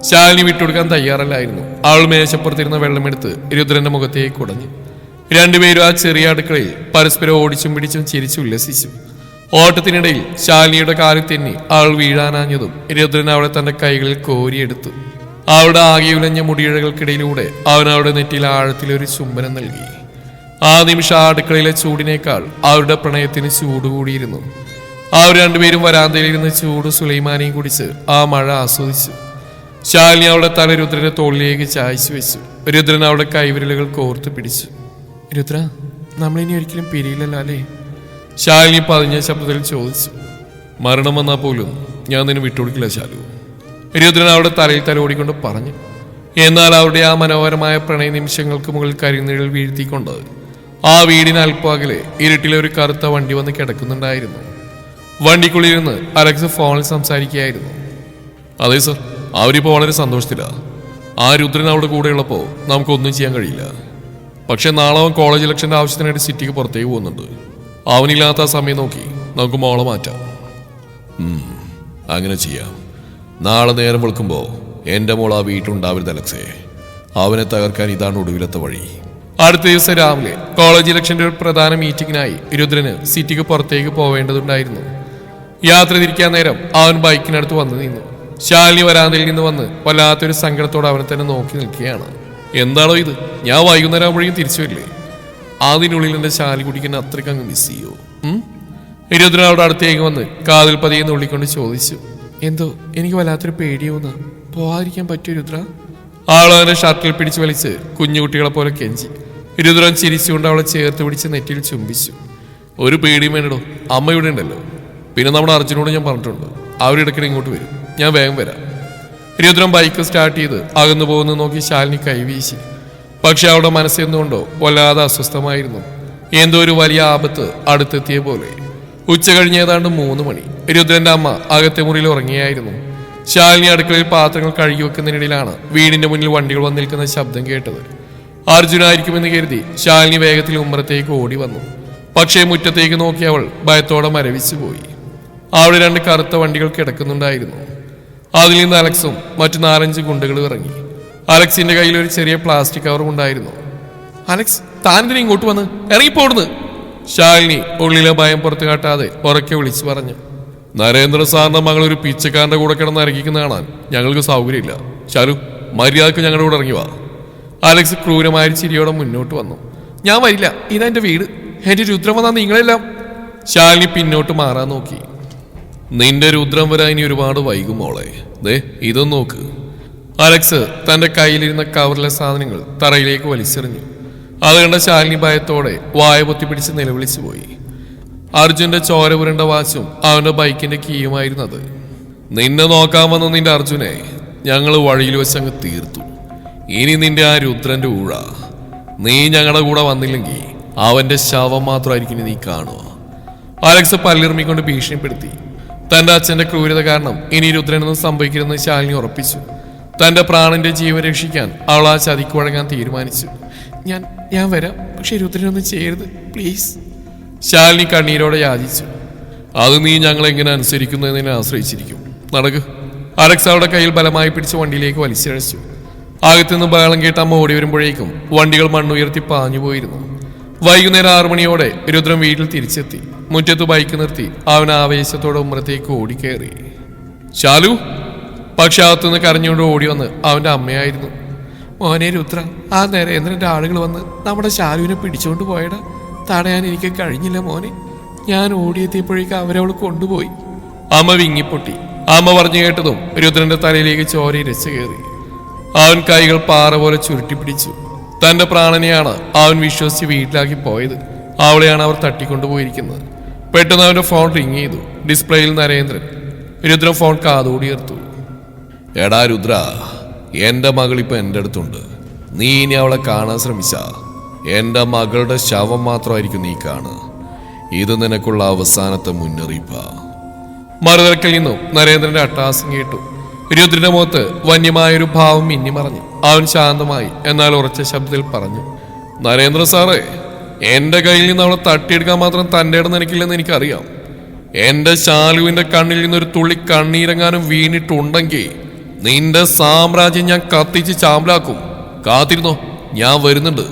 ശാലിനി വിട്ടുകൊടുക്കാൻ തയ്യാറല്ലായിരുന്നു. അവൾ മേശപ്പുറത്തിരുന്ന വെള്ളമെടുത്ത് രുദ്രന്റെ മുഖത്തേക്ക് കുടഞ്ഞു. രണ്ടുപേരും ആ ചെറിയ അടുക്കളയിൽ പരസ്പരം ഓടിച്ചും പിടിച്ചും ചിരിച്ചു ഉല്ലസിച്ചു. ഓട്ടത്തിനിടയിൽ ശാലിനിയുടെ കാലിൽ തെന്നി അവൾ വീഴാനാഞ്ഞതും രുദ്രൻ അവളെ തന്റെ കൈകളിൽ കോരിയെടുത്തു. അവളുടെ ആകെ ഉലഞ്ഞ മുടിയിഴകൾക്കിടയിലൂടെ അവൻ അവളുടെ നെറ്റിയിൽ ആഴത്തിലൊരു ചുംബനം നൽകി. ആ നിമിഷം ആ അടുക്കളയിലെ ചൂടിനേക്കാൾ അവരുടെ പ്രണയത്തിന് ചൂട് കൂടിയിരുന്നു. അവർ രണ്ടുപേരും വരാന്തയിലിരുന്ന് ചൂട് സുലൈമാനിയും കുടിച്ച് ആ മഴ ആസ്വദിച്ചു. ശാലിനി അവളുടെ തല രുദ്രന്റെ തോളിലേക്ക് ചായച്ചു വെച്ചു. രുദ്രൻ അവളുടെ കൈവിരലുകൾ കോർത്തു പിടിച്ചു. രുദ്ര, നമ്മളിനി ഒരിക്കലും പിരിയില്ലല്ലോ അല്ലേ? ശാലിനി പതിഞ്ഞ ശബ്ദത്തിൽ ചോദിച്ചു. മരണം വന്നാൽ പോലും ഞാൻ നിന്നെ വിട്ടുകൊടുക്കില്ല ശാലു. രുദ്രൻ അവളുടെ തലയിൽ തലോടിക്കൊണ്ട് പറഞ്ഞു. എന്നാൽ അവരുടെ ആ മനോഹരമായ പ്രണയ നിമിഷങ്ങൾക്ക് മുകളിൽ കരിനിഴൽ വീഴ്ത്തിക്കൊണ്ട് ആ വീടിന് അല്പം അകലെ ഇരുട്ടിലെ ഒരു കറുത്ത വണ്ടി വന്ന് കിടക്കുന്നുണ്ടായിരുന്നു. വണ്ടിക്കുള്ളിലിരുന്ന് അലക്സ് ഫോണിൽ സംസാരിക്കുകയായിരുന്നു. അതെ സർ, അവരിപ്പോൾ വളരെ സന്തോഷത്തിലാണ്. ആ രുദ്രൻ അവിടെ കൂടെയുള്ളപ്പോൾ നമുക്കൊന്നും ചെയ്യാൻ കഴിയില്ല. പക്ഷെ നാളെ അവൻ കോളേജ് ഇലക്ഷൻ്റെ ആവശ്യത്തിനായിട്ട് സിറ്റിക്ക് പുറത്തേക്ക് പോകുന്നുണ്ട്. അവനില്ലാത്ത ആ സമയം നോക്കി നമുക്ക് മോളെ മാറ്റാം. അങ്ങനെ ചെയ്യാം. നാളെ നേരം വെളുക്കുമ്പോൾ എൻ്റെ മോൾ ആ വീട്ടിലുണ്ടാവരുത് അലക്സേ. അവനെ തകർക്കാൻ ഇതാണ് ഒടുവിലത്തെ വഴി. അടുത്ത ദിവസം രാവിലെ കോളേജ് ഇലക്ഷൻ്റെ ഒരു പ്രധാന മീറ്റിങ്ങിനായി രുദ്രന് സിറ്റിക്ക് പുറത്തേക്ക് പോവേണ്ടതുണ്ടായിരുന്നു. യാത്ര തിരിക്കാൻ നേരം അവൻ ബൈക്കിനടുത്ത് വന്നു നിന്നു. ശാലിനി വരാന്തയിൽ നിന്ന് വന്ന് വല്ലാത്തൊരു സങ്കടത്തോടെ അവനെ തന്നെ നോക്കി നിൽക്കുകയാണ്. എന്താണോ ഇത്? ഞാൻ വൈകുന്നേരം ആകുമ്പോഴേക്കും തിരിച്ചു വരില്ലേ? അതിനുള്ളിൽ എൻ്റെ ശാലിക്കുട്ടിക്ക് അത്രയ്ക്ക് അങ്ങ് മിസ് ചെയ്യോ? രുദ്രൻ അവിടെ അടുത്തേക്ക് വന്ന് കാതിൽ പതിയെ നുള്ളിക്കൊണ്ട് ചോദിച്ചു. എന്തോ എനിക്ക് വല്ലാത്തൊരു പേടിയോന്ന്. പോവാതിരിക്കാൻ പറ്റുമോ രുദ്ര? അവളവന്റെ ഷർട്ടിൽ പിടിച്ചു വലിച്ച് കുഞ്ഞുകുട്ടികളെ പോലെ കെഞ്ചി. രുദ്രൻ ചിരിച്ചുകൊണ്ട് അവളെ ചേർത്ത് പിടിച്ച് നെറ്റിയിൽ ചുംബിച്ചു. ഒരു പേടിയും വേണ്ടടോ, അമ്മ ഇവിടെ ഉണ്ടല്ലോ. പിന്നെ നമ്മുടെ അർജുനോട് ഞാൻ പറഞ്ഞിട്ടുണ്ട്, അവരിടയ്ക്കിടെ ഇങ്ങോട്ട് വരും. ഞാൻ വേഗം വരാം. രുദ്രൻ ബൈക്ക് സ്റ്റാർട്ട് ചെയ്ത് അകന്നു പോകുന്നത് നോക്കി ശാലിനി കൈവീശി. പക്ഷെ അവളുടെ മനസ്സെന്തുകൊണ്ടോ വല്ലാതെ അസ്വസ്ഥമായിരുന്നു. എന്തോ ഒരു വലിയ ആപത്ത് അടുത്തെത്തിയ പോലെ. ഉച്ച കഴിഞ്ഞ് ഏതാണ്ട് 3 മണി. രുദ്രന്റെ അമ്മ അകത്തെ മുറിയിൽ ഉറങ്ങിയായിരുന്നു. ശാലിനി അടുക്കളയിൽ പാത്രങ്ങൾ കഴുകി വെക്കുന്നതിനിടയിലാണ് വീടിന്റെ മുന്നിൽ വണ്ടികൾ വന്ന് നിൽക്കുന്ന ശബ്ദം കേട്ടത്. അർജുനായിരിക്കുമെന്ന് കരുതി ശാലിനി വേഗത്തിൽ ഉമ്മറത്തേക്ക് ഓടി വന്നു. പക്ഷേ മുറ്റത്തേക്ക് നോക്കി അവൾ ഭയത്തോടെ മരവിച്ചു പോയി. അവിടെ 2 കറുത്ത വണ്ടികൾ കിടക്കുന്നുണ്ടായിരുന്നു. അതിൽ നിന്ന് അലക്സും മറ്റു 4-5 ഗുണ്ടകൾ ഇറങ്ങി. അലക്സിന്റെ കയ്യിൽ ഒരു ചെറിയ പ്ലാസ്റ്റിക് കവറും ഉണ്ടായിരുന്നു. അലക്സ്, താനെന്തിനാ ഇങ്ങോട്ട് വന്ന്? ഇറങ്ങിപ്പോടുന്നു. ശാലിനി ഉള്ളിലെ ഭയം പുറത്തു കാട്ടാതെ ഉറക്കെ വിളിച്ചു പറഞ്ഞു. നരേന്ദ്ര സാറിന്റെ മകൾ ഒരു പിച്ചക്കാരന്റെ കൂടെ കിടന്ന് ഇറങ്ങിക്കുന്ന കാണാൻ ഞങ്ങൾക്ക് സൗകര്യമില്ല. ശാലു, മര്യാദക്ക് ഞങ്ങളുടെ കൂടെ ഇറങ്ങി വാ. അലക്സ് ക്രൂരമായ ചിരിയോടെ മുന്നോട്ട് വന്നു. ഞാൻ വരില്ല, ഇതാ എന്റെ വീട്. എന്റെ രുദ്രം വന്നാ നിങ്ങളെല്ലാം. ശാലിനി പിന്നോട്ട് മാറാൻ നോക്കി. നിന്റെ രുദ്രം വരാൻ ഇനി ഒരുപാട് വൈകും മോളെ. ദേ ഇതൊന്ന് നോക്ക്. അലക്സ് തന്റെ കയ്യിലിരുന്ന കവറിലെ സാധനങ്ങൾ തറയിലേക്ക് വലിച്ചെറിഞ്ഞു. അത് കണ്ട ശാലിനി ഭയത്തോടെ വായ പൊത്തിപ്പിടിച്ച് നിലവിളിച്ചു പോയി. അർജുന്റെ ചോര പുരണ്ട വാച്ചും അവന്റെ ബൈക്കിന്റെ കീയുമായിരുന്നത്. നിന്നെ നോക്കാൻ വന്ന നിന്റെ അർജുനെ ഞങ്ങൾ വഴിയിൽ വെച്ചങ്ങ് തീർത്തു. ഇനി നിന്റെ ആ രുദ്രന്റെ ഊഴ. നീ ഞങ്ങളുടെ കൂടെ വന്നില്ലെങ്കിൽ അവന്റെ ശവം മാത്രമായിരിക്കും നീ കാണുക. അലക്സ് പല്ലിറുമിക്കൊണ്ട് ഭീഷണിപ്പെടുത്തി. തന്റെ അച്ഛന്റെ ക്രൂരത കാരണം ഇനി രുദ്രനൊന്നും സംഭവിക്കരുതെന്ന് ശാലിനി ഉറപ്പിച്ചു. തന്റെ പ്രാണന്റെ ജീവൻ രക്ഷിക്കാൻ അവൾ ആ ചതിക്ക് വഴങ്ങാൻ തീരുമാനിച്ചു. ഞാൻ വരാം, പക്ഷെ രുദ്രനൊന്നും ചെയ്യരുത് പ്ലീസ്, ശാലിനി കണ്ണീരോടെ യാചിച്ചു. അത് നീ ഞങ്ങളെങ്ങനെ അനുസരിക്കുന്നു എന്നതിനെ ആശ്രയിച്ചിരിക്കും. നടക്ക്. അലക്സ് അവളുടെ കയ്യിൽ ബലമായി പിടിച്ച് വണ്ടിയിലേക്ക് വലിച്ചിഴച്ചു. അകത്തുനിന്ന് ബഹളം കേട്ട് അമ്മ ഓടി വരുമ്പോഴേക്കും വണ്ടികൾ മണ്ണുയർത്തി പാഞ്ഞു പോയിരുന്നു. വൈകുന്നേരം 6 മണിയോടെ രുദ്രൻ വീട്ടിൽ തിരിച്ചെത്തി. മുറ്റത്ത് ബൈക്ക് നിർത്തി അവൻ ആവേശത്തോടെ ഉമ്മറത്തേക്ക് ഓടിക്കയറി. ശാലു! പക്ഷെ അകത്തുനിന്ന് കരഞ്ഞുകൊണ്ട് ഓടി വന്ന് അവന്റെ അമ്മയായിരുന്നു. മോനെ രുദ്ര, ആ നരേന്ദ്രന്റെ ആളുകൾ വന്ന് നമ്മുടെ ശാലുവിനെ പിടിച്ചുകൊണ്ട് പോയടാ. തടയാൻ എനിക്ക് കഴിഞ്ഞില്ല മോനെ. ഞാൻ ഓടിയെത്തിയപ്പോഴേക്കും അവരവൾ കൊണ്ടുപോയി. അമ്മ വിങ്ങിപ്പൊട്ടി. അമ്മ പറഞ്ഞു കേട്ടതും രുദ്രന്റെ തലയിലേക്ക് ചോര ഇരച്ചു കയറി. അവൻ കൈകൾ പാറ പോലെ ചുരുട്ടിപ്പിടിച്ചു. തന്റെ പ്രാണനെയാണ് അവൻ വിശ്വസിച്ച് വീട്ടിലാക്കി പോയത്. അവളെയാണ് അവർ തട്ടിക്കൊണ്ടുപോയിരിക്കുന്നത്. പെട്ടെന്ന് അവന്റെ ഫോൺ റിങ് ചെയ്തു. ഡിസ്പ്ലേയിൽ നരേന്ദ്രൻ. രുദ്രൻ ഫോൺ കാതോടിയേർത്തു. എടാ രുദ്ര, എന്റെ മകളിപ്പോ എൻ്റെ അടുത്തുണ്ട്. നീ ഇനി അവളെ കാണാൻ ശ്രമിച്ച എന്റെ മകളുടെ ശവം മാത്രമായിരിക്കും നീ കാണുക. ഇത് നിനക്കുള്ള അവസാനത്തെ മുന്നറിയിപ്പാ. മറുതലക്കിൽ നിന്നും നരേന്ദ്രന്റെ അട്ടഹാസം കേട്ടു. രുദ്രന്റെ മുഖത്ത് വന്യമായൊരു ഭാവം മിന്നിമറഞ്ഞു. അവൻ ശാന്തമായി എന്നാൽ ഉറച്ച ശബ്ദത്തിൽ പറഞ്ഞു, നരേന്ദ്ര സാറേ, എന്റെ കയ്യിൽ നിന്ന് അവളെ തട്ടിയെടുക്കാൻ മാത്രം തൻ്റെ ഇടം നിനക്കില്ലെന്ന് എനിക്കറിയാം. എന്റെ ശാലുവിന്റെ കണ്ണിൽ നിന്നൊരു തുള്ളി കണ്ണീരെങ്ങാനും വീണിട്ടുണ്ടെങ്കിൽ നിന്റെ സാമ്രാജ്യം ഞാൻ കത്തിച്ച് ചാമ്പലാക്കും. കാത്തിരുന്നോ, ഞാൻ വരുന്നുണ്ട്.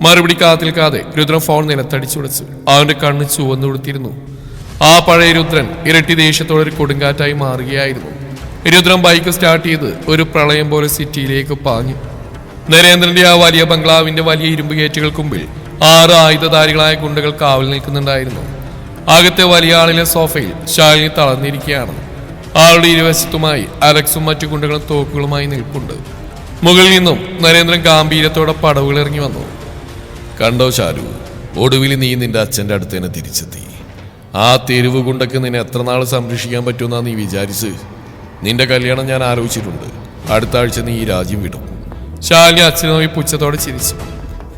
മറുപടി കാത്തിൽക്കാതെ രുദ്രൻ ഫോൺ നിലത്തടിച്ചുടച്ചു. അവന്റെ കണ്ണ് ചുവന്നു കൊടുത്തിരുന്നു. ആ പഴയ രുദ്രൻ ഇരട്ടി ദേഷ്യത്തോടെ ഒരു കൊടുങ്കാറ്റായി മാറുകയായിരുന്നു. രുദ്രൻ ബൈക്ക് സ്റ്റാർട്ട് ചെയ്ത് ഒരു പ്രളയം പോലെ സിറ്റിയിലേക്ക് പാഞ്ഞു. നരേന്ദ്രന്റെ ആ വലിയ ബംഗ്ലാവിന്റെ വലിയ ഇരുമ്പ് ഗേറ്റുകൾക്ക് മുമ്പിൽ 6 ആയുധധാരികളായ ഗുണ്ടകൾ കാവൽ നിൽക്കുന്നുണ്ടായിരുന്നു. അകത്തെ വലിയ ആളിലെ സോഫയിൽ ശാലിനി തളർന്നിരിക്കുകയാണ്. ആളുടെ ഇരുവശത്തുമായി അലക്സും മറ്റു ഗുണ്ടകളും തോക്കുകളുമായി നിൽപ്പുണ്ട്. മുകളിൽ നിന്നും നരേന്ദ്രൻ ഗാംഭീര്യത്തോടെ പടവുകൾ ഇറങ്ങി വന്നു. കണ്ടോ ശാലു, ഒടുവിൽ നീ നിന്റെ അച്ഛൻ്റെ അടുത്ത് തന്നെ തിരിച്ചെത്തി. ആ തെരുവ് ഗുണ്ടക്ക് നിന്നെ എത്ര നാൾ സംരക്ഷിക്കാൻ പറ്റുമെന്നാ നീ വിചാരിച്ച്? നിന്റെ കല്യാണം ഞാൻ ആലോചിച്ചിട്ടുണ്ട്. അടുത്ത ആഴ്ച നീ ഈ രാജ്യം വിടും. ശാലിനി അച്ഛനുമായി പുച്ഛത്തോടെ ചിരിച്ചു.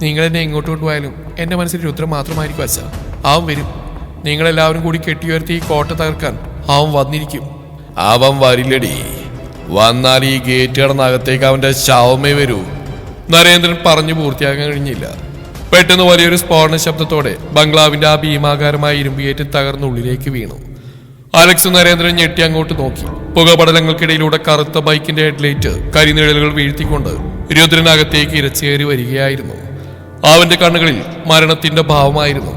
നിങ്ങൾ എന്നെ എങ്ങോട്ട് കൊണ്ടുപോയാലും എന്റെ മനസ്സിൽ രുദ്രൻ മാത്രമായിരിക്കും അച്ഛ. അവൻ വരും. നിങ്ങളെല്ലാവരും കൂടി കെട്ടിയുയർത്തി ഈ കോട്ട തകർക്കാൻ അവൻ വന്നിരിക്കും. അവൻ വരില്ലടി. വന്നാൽ ഈ ഗേറ്റ് കടന്നകത്തേക്ക് അവന്റെ ശവമേ വരൂ. നരേന്ദ്രൻ പറഞ്ഞു പൂർത്തിയാക്കാൻ കഴിഞ്ഞില്ല. പെട്ടെന്ന് വലിയൊരു സ്ഫോടന ശബ്ദത്തോടെ ബംഗ്ലാവിന്റെ ആ ഭീമാകാരമായ ഇരുമ്പുകേറ്റ് തകർന്നുള്ളിലേക്ക് വീണു. അലക്സ് നരേന്ദ്രൻ ഞെട്ടി അങ്ങോട്ട് നോക്കി. പുകപടലങ്ങൾക്കിടയിലൂടെ കറുത്ത ബൈക്കിന്റെ ഹെഡ്ലൈറ്റ് കരിനിഴലുകൾ വീഴ്ത്തിക്കൊണ്ട് രുദ്രനകത്തേക്ക് ഇരച്ചേറി വരികയായിരുന്നു. അവന്റെ കണ്ണുകളിൽ മരണത്തിന്റെ ഭാവമായിരുന്നു.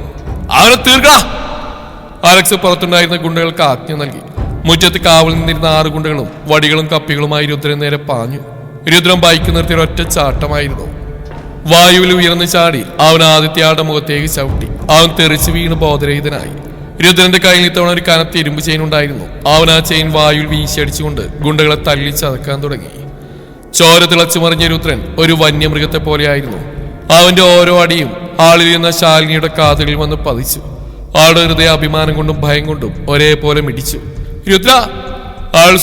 അവനെ തീർക്കടാ! അലക്സ് പുറത്തുണ്ടായിരുന്ന ഗുണ്ടകൾക്ക് ആജ്ഞ നൽകി. മുറ്റത്ത് കാവൽ നിന്നിരുന്ന 6 ഗുണ്ടകളും വടികളും കപ്പികളുമായി രുദ്രൻ നേരെ പാഞ്ഞു. രുദ്രൻ ബൈക്ക് നിർത്തിയ ഒറ്റ ചാട്ടമായിരുന്നു. വായുവിൽ ഉയർന്നു ചാടി അവൻ ആദിത്യയുടെ മുഖത്തേക്ക് ചവിട്ടി. അവൻ തെറിച്ച് വീണ് ബോധരഹിതനായി. രുദ്രന്റെ കയ്യിൽ ഇത്തവണ ഒരു കനത്ത ഇരുമ്പ് ചെയിൻ ഉണ്ടായിരുന്നു. അവൻ ആ ചെയിൻ വായുവിൽ വീശിയടിച്ചുകൊണ്ട് ഗുണ്ടകളെ തല്ലി ചതക്കാൻ തുടങ്ങി. ചോര തിളച്ചു മറിഞ്ഞ രുദ്രൻ ഒരു വന്യമൃഗത്തെ പോലെയായിരുന്നു. അവന്റെ ഓരോ അടിയും ആളിലിരുന്ന ശാലിനിയുടെ കാതുകളിൽ വന്ന് പതിച്ചു. ആളുടെ ഹൃദയ അഭിമാനം കൊണ്ടും ഭയം കൊണ്ടും ഒരേപോലെ മിടിച്ചു. രുദ്ര! ആൾ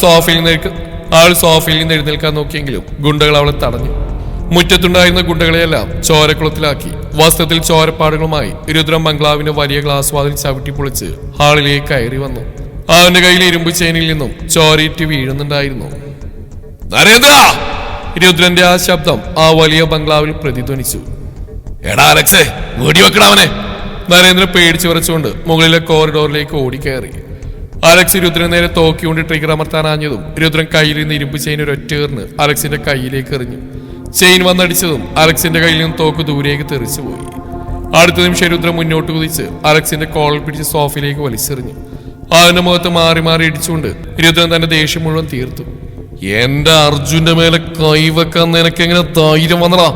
സോഫയിൽ നിന്ന് എഴുന്നേൽക്കാൻ നോക്കിയെങ്കിലും ഗുണ്ടകൾ അവളെ തടഞ്ഞു. മുറ്റത്തുണ്ടായിരുന്ന ഗുണ്ടകളെയെല്ലാം ചോരക്കുളത്തിലാക്കി. വസ്ത്രത്തിൽ ചോരപ്പാടുകളുമായി രുദ്രൻ ബംഗ്ലാവിന്റെ വലിയ ഗ്ലാസ് വാതിൽ ചവിട്ടി പൊളിച്ച് ഹാളിലേക്ക് കയറി വന്നു. അവന്റെ കയ്യിൽ ഇരുമ്പ് ചെയിനിൽ നിന്നും ചോരയിട്ട് വീഴുന്നുണ്ടായിരുന്നു. നരേന്ദ്ര! രുദ്രന്റെ ആ ശബ്ദം ആ വലിയ ബംഗ്ലാവിൽ പ്രതിധ്വനിച്ചു. എടാ അലക്സേ, വെടിവെക്കണവനെ! നരേന്ദ്രൻ പേടിച്ചു വിറച്ചുകൊണ്ട് മുകളിലെ കോറിഡോറിലേക്ക് ഓടിക്കയറി. അലക്സ് രുദ്രൻ നേരെ തോക്കിക്കൊണ്ട് ട്രിഗർ അമർത്താനാഞ്ഞതും രുദ്രൻ കയ്യിൽ നിന്ന് ഇരുമ്പ് ചെയിൻ ഒരൊറ്റേറിന് അലക്സിന്റെ കയ്യിലേക്ക് എറിഞ്ഞു. ചെയിൻ വന്നടിച്ചതും അലക്സിന്റെ കയ്യിൽ നിന്ന് തോക്ക് ദൂരേക്ക് തെറിച്ചുപോയി. അടുത്ത നിമിഷം രുദ്രൻ മുന്നോട്ട് കുതിച്ച് അലക്സിന്റെ കോളിൽ പിടിച്ച് സോഫയിലേക്ക് വലിച്ചെറിഞ്ഞു. അവന്റെ മുഖത്ത് മാറി മാറി ഇടിച്ചുകൊണ്ട് രുദ്രൻ തന്റെ ദേഷ്യം മുഴുവൻ തീർത്തു. എന്റെ അർജുന്റെ മേലെ കൈവെക്കാൻ നിനക്ക് എങ്ങനെ ധൈര്യം വന്നടാ?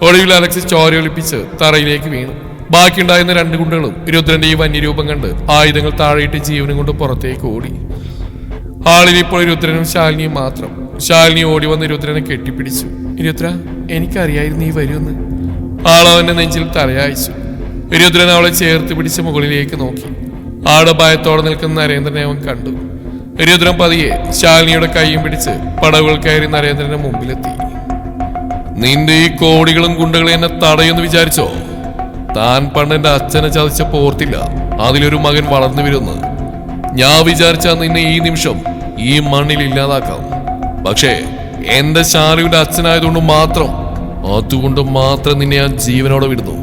ഒടുവിൽ അലക്സ് ചോരയൊലിപ്പിച്ച് തറയിലേക്ക് വീണു. ബാക്കിയുണ്ടായിരുന്ന 2 ഗുണ്ടകളും രുദ്രന്റെ ഈ വന്യരൂപം കണ്ട് ആയുധങ്ങൾ താഴെയിട്ട് ജീവനും കൊണ്ട് പുറത്തേക്ക് ഓടി. ഹാളിൽ ഇപ്പോൾ രുദ്രനും ശാലിനിയും മാത്രം. ശാലിനി ഓടി വന്ന് രുദ്രനെ കെട്ടിപ്പിടിച്ചു. രുദ്ര, എനിക്കറിയായിരുന്നു നീ വരുമെന്ന്. ആളവന്റെ നെഞ്ചിൽ തലയായിച്ചു. രുദ്രൻ അവളെ ചേർത്ത് പിടിച്ച് മുകളിലേക്ക് നോക്കി. ആടെ ഭയത്തോടെ നിൽക്കുന്ന നരേന്ദ്രനെ അവൻ കണ്ടു. രുദ്രൻ പതിയെ ശാലിനിയുടെ കൈയും പിടിച്ച് പടവുകൾ കയറി നരേന്ദ്രന്റെ മുമ്പിലെത്തി. നിന്റെ ഈ കോടികളും ഗുണ്ടകളും എന്നെ തടയുമെന്ന് വിചാരിച്ചോ? താൻ പണ്ട് എന്റെ അച്ഛനെ ചതിച്ച പോർത്തില്ല അതിലൊരു മകൻ വളർന്നു വരുമെന്ന്. ഞാൻ വിചാരിച്ച നിന്നെ ഈ നിമിഷം ഈ മണ്ണിൽ ഇല്ലാതാക്കാം. പക്ഷേ എന്റെ ശാലുവിന്റെ അതുകൊണ്ട് മാത്രം നിന്നെ ഞാൻ ജീവനോടെ വിടുന്നു.